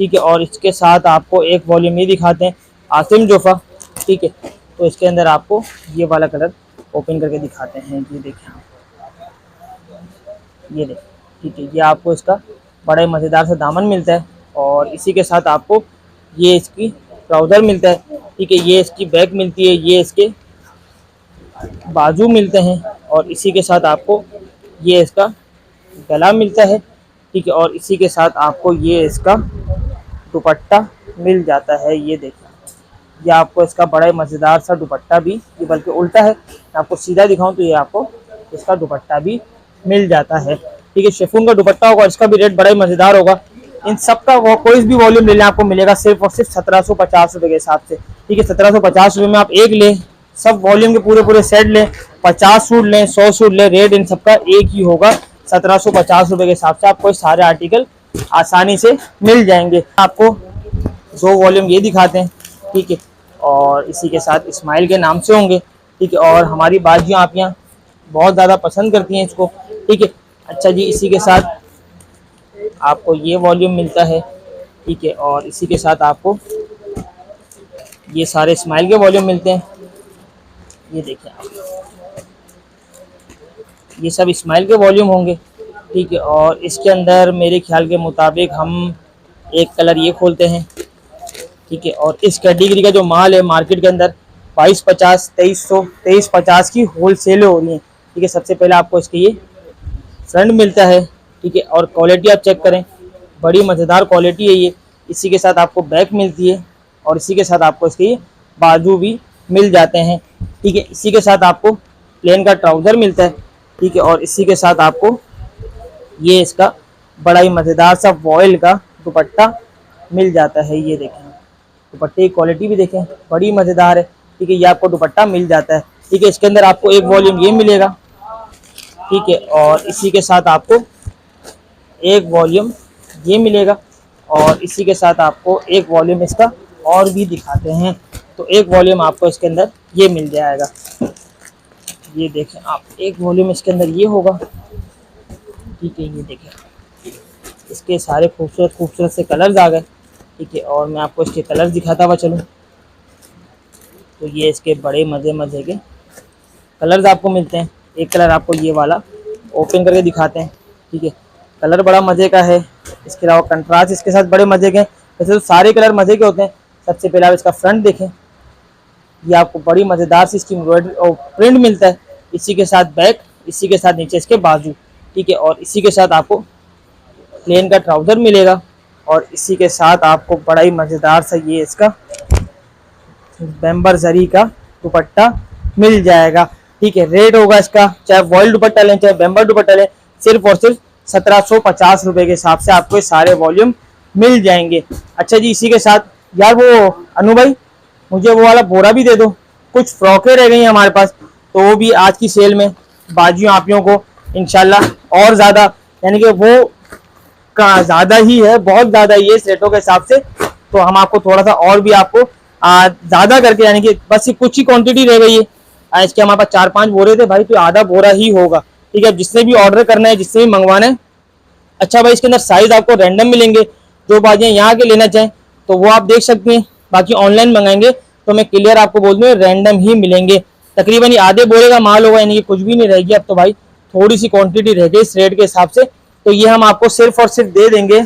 ठीक है, और इसके साथ आपको एक वॉल्यूम ये दिखाते हैं आसिम जोफ़ा। ठीक है, तो इसके अंदर आपको ये वाला कलर ओपन करके दिखाते हैं। ये देखें, ये देखें। ठीक है, ये आपको इसका बड़ा ही मज़ेदार सा दामन मिलता है, और इसी के साथ आपको ये इसकी ट्राउज़र मिलता है। ठीक है, ये इसकी बैक मिलती है, ये इसके बाजू मिलते हैं, और इसी के साथ आपको ये इसका गला मिलता है। ठीक है, और इसी के साथ आपको ये इसका दुपट्टा मिल जाता है। ये देखिए, ये आपको इसका बड़ा ही मज़ेदार सा दुपट्टा भी, ये बल्कि उल्टा है, मैं आपको सीधा दिखाऊं तो ये आपको इसका दुपट्टा भी मिल जाता है। ठीक है, शिफॉन का दुपट्टा होगा, इसका भी रेट बड़ा ही मज़ेदार होगा। इन सब का कोई भी वॉल्यूम ले लें आपको मिलेगा सिर्फ और सिर्फ 1750 रुपये के हिसाब से। ठीक है, 1750 रुपये में आप एक लें, सब वॉल्यूम के पूरे पूरे सेट लें, 50 सूट लें, 100 सूट लें, रेट इन सब का एक ही होगा 1750 रुपये के हिसाब से। आपको सारे आर्टिकल आसानी से मिल जाएंगे। आपको 2 वॉल्यूम ये दिखाते हैं। ठीक है, और इसी के साथ इस्माइल के नाम से होंगे। ठीक है, और हमारी बाजियाँ आपियाँ बहुत ज़्यादा पसंद करती हैं इसको। ठीक है, अच्छा जी, इसी के साथ आपको ये वॉल्यूम मिलता है। ठीक है, और इसी के साथ आपको ये सारे इस्माइल के वॉल्यूम मिलते हैं। ये देखें आप, ये सब इस्माइल के वॉल्यूम होंगे। ठीक है, और इसके अंदर मेरे ख्याल के मुताबिक हम एक कलर ये खोलते हैं। ठीक है, और इस कैटेगरी का जो माल है मार्केट के अंदर 2250, 2300, 2350 की होल सेल हो रही है। ठीक है, सबसे पहले आपको इसके ये फ्रंट मिलता है। ठीक है, और क्वालिटी आप चेक करें, बड़ी मज़ेदार क्वालिटी है ये। इसी के साथ आपको बैक मिलती है, और इसी के साथ आपको इसके ये बाजू भी मिल जाते हैं। ठीक है, इसी के साथ आपको प्लेन का ट्राउज़र मिलता है। ठीक है, और इसी के साथ आपको ये इसका बड़ा ही मज़ेदार सा वॉयल का दुपट्टा मिल जाता है। ये देखें, दुपट्टे की क्वालिटी भी देखें, बड़ी मज़ेदार है। ठीक है, ये आपको दुपट्टा मिल जाता है। ठीक है, इसके अंदर आपको एक वॉल्यूम ये मिलेगा। ठीक है, और इसी के साथ आपको एक वॉल्यूम ये मिलेगा, और इसी के साथ आपको एक वॉल्यूम इसका और भी दिखाते हैं। तो एक वॉल्यूम आपको इसके अंदर ये मिल जाएगा। ये देखें आप, एक वॉल्यूम इसके अंदर ये होगा, ठीक है। ये देखें, इसके सारे खूबसूरत खूबसूरत से कलर्स आ गए, ठीक है। और मैं आपको इसके कलर्स दिखाता हुआ चलूँ तो ये इसके बड़े मज़े मज़े के कलर्स आपको मिलते हैं। एक कलर आपको ये वाला ओपन करके दिखाते हैं, ठीक है। कलर बड़ा मज़े का है। इसके अलावा कंट्रास्ट इसके साथ बड़े मज़े के हैं। वैसे तो सारे कलर मज़े के होते हैं। सबसे पहले आप इसका फ्रंट देखें, ये आपको बड़ी मज़ेदार सी इसकी एम्ब्रॉयडरी और प्रिंट मिलता है। इसी के साथ बैक, इसी के साथ नीचे इसके बाजू, ठीक है। और इसी के साथ आपको प्लेन का ट्राउज़र मिलेगा और इसी के साथ आपको बड़ा ही मज़ेदार सा ये इसका बैम्बर जरी का दुपट्टा मिल जाएगा, ठीक है। रेट होगा इसका, चाहे वॉयल दुपट्टा लें चाहे बैम्बर दुपट्टा लें, सिर्फ और सिर्फ 1750 रुपये के हिसाब से आपको ये सारे वॉल्यूम मिल जाएंगे। अच्छा जी, इसी के साथ यार वो अनु भाई, मुझे वो वाला बोरा भी दे दो। कुछ फ्रॉकें रह गई हैं हमारे पास, तो वो भी आज की सेल में बाजियों आपियों को इंशाल्लाह और ज़्यादा, यानी कि वो का ज़्यादा ही है, बहुत ज़्यादा ही है इस रेटों के हिसाब से। तो हम आपको थोड़ा सा और भी आपको ज़्यादा करके, यानी कि बस कुछ ही क्वांटिटी रह गई है इसके, हमारे पास 4-5 बोरे थे भाई, तो आधा बोरा ही होगा, ठीक है। जिसने भी ऑर्डर करना है, जिसने भी मंगवाना है। अच्छा भाई, इसके अंदर साइज आपको रैंडम मिलेंगे। जो बाजियाँ यहाँ के लेना चाहें तो वो आप देख सकते हैं, बाकी ऑनलाइन मंगाएंगे तो मैं क्लियर आपको बोल दूँ रैंडम ही मिलेंगे। तकरीबन ये आधे बोरे का माल होगा, यानी कि कुछ भी नहीं रहेगी अब तो भाई, थोड़ी सी क्वांटिटी रह गई इस रेट के हिसाब से। तो ये हम आपको सिर्फ और सिर्फ दे देंगे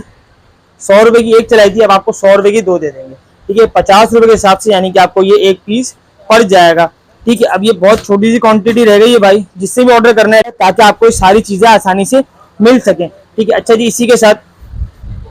100 रुपये की एक चलाई थी, अब आपको 100 रुपये की दो दे देंगे, ठीक है। 50 रुपये के हिसाब से, यानी कि आपको ये एक पीस पड़ जाएगा, ठीक है। अब ये बहुत छोटी सी क्वांटिटी रह गई है भाई, जिससे भी ऑर्डर करना है, ताकि आपको ये सारी चीज़ें आसानी से मिल सकें, ठीक है। अच्छा जी, इसी के साथ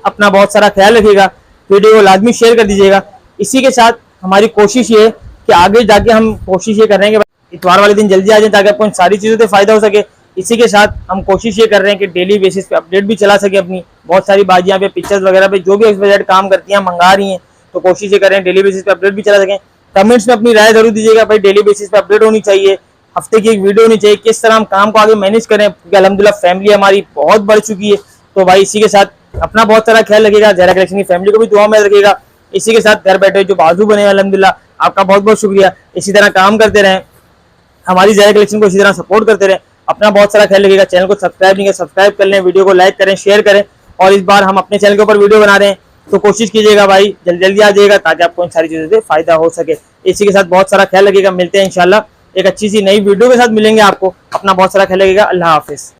अपना बहुत सारा ख्याल रखिएगा, वीडियो को लाजमी शेयर कर दीजिएगा। इसी के साथ हमारी कोशिश ये है कि आगे जाके हम कोशिश ये कर रहे हैं कि इतवार वाले दिन जल्दी आ जाए, ताकि आपको इन सारी चीज़ों से फ़ायदा हो सके। इसी के साथ हम कोशिश ये कर रहे हैं कि डेली बेसिस पे अपडेट भी चला सके अपनी। बहुत सारी बाजियाँ पे, पिक्चर्स वगैरह पे जो भी एक्सपर्ट काम करती हैं, मंगा रही हैं, तो कोशिश ये कर रहे हैं डेली बेसिस पे अपडेट भी चला सकें। कमेंट्स में अपनी राय जरूर दीजिएगा भाई, डेली बेसिस पे अपडेट होनी चाहिए, हफ्ते की एक वीडियो होनी चाहिए, किस तरह हम काम को आगे मैनेज करें, क्योंकि अल्हम्दुलिल्लाह फैमिली हमारी बहुत बढ़ चुकी है। तो भाई इसी के साथ अपना बहुत सारा ख्याल रखिएगा, ज़हरा कलेक्शन की फैमिली को भी दुआ में रखिएगा। इसी के साथ घर बैठे जो बाजू बने हैं अल्हम्दुलिल्लाह आपका बहुत बहुत शुक्रिया। इसी तरह काम करते रहें, हमारी ज़हरा कलेक्शन को इसी तरह सपोर्ट करते रहें। अपना बहुत सारा ख्याल रखिएगा। चैनल को सब्सक्राइब नहीं किया, सब्सक्राइब कर लें, वीडियो को लाइक करें, शेयर करें। और इस बार हम अपने चैनल के ऊपर वीडियो बना रहे हैं, तो कोशिश कीजिएगा भाई जल्दी जल्दी आ जाइएगा, ताकि आपको इन सारी चीज़ों से फ़ायदा हो सके। इसी के साथ बहुत सारा ख्याल रखिएगा। मिलते हैं इंशाल्लाह एक अच्छी सी नई वीडियो के साथ मिलेंगे आपको। अपना बहुत सारा ख्याल रखिएगा। अल्लाह हाफिज़।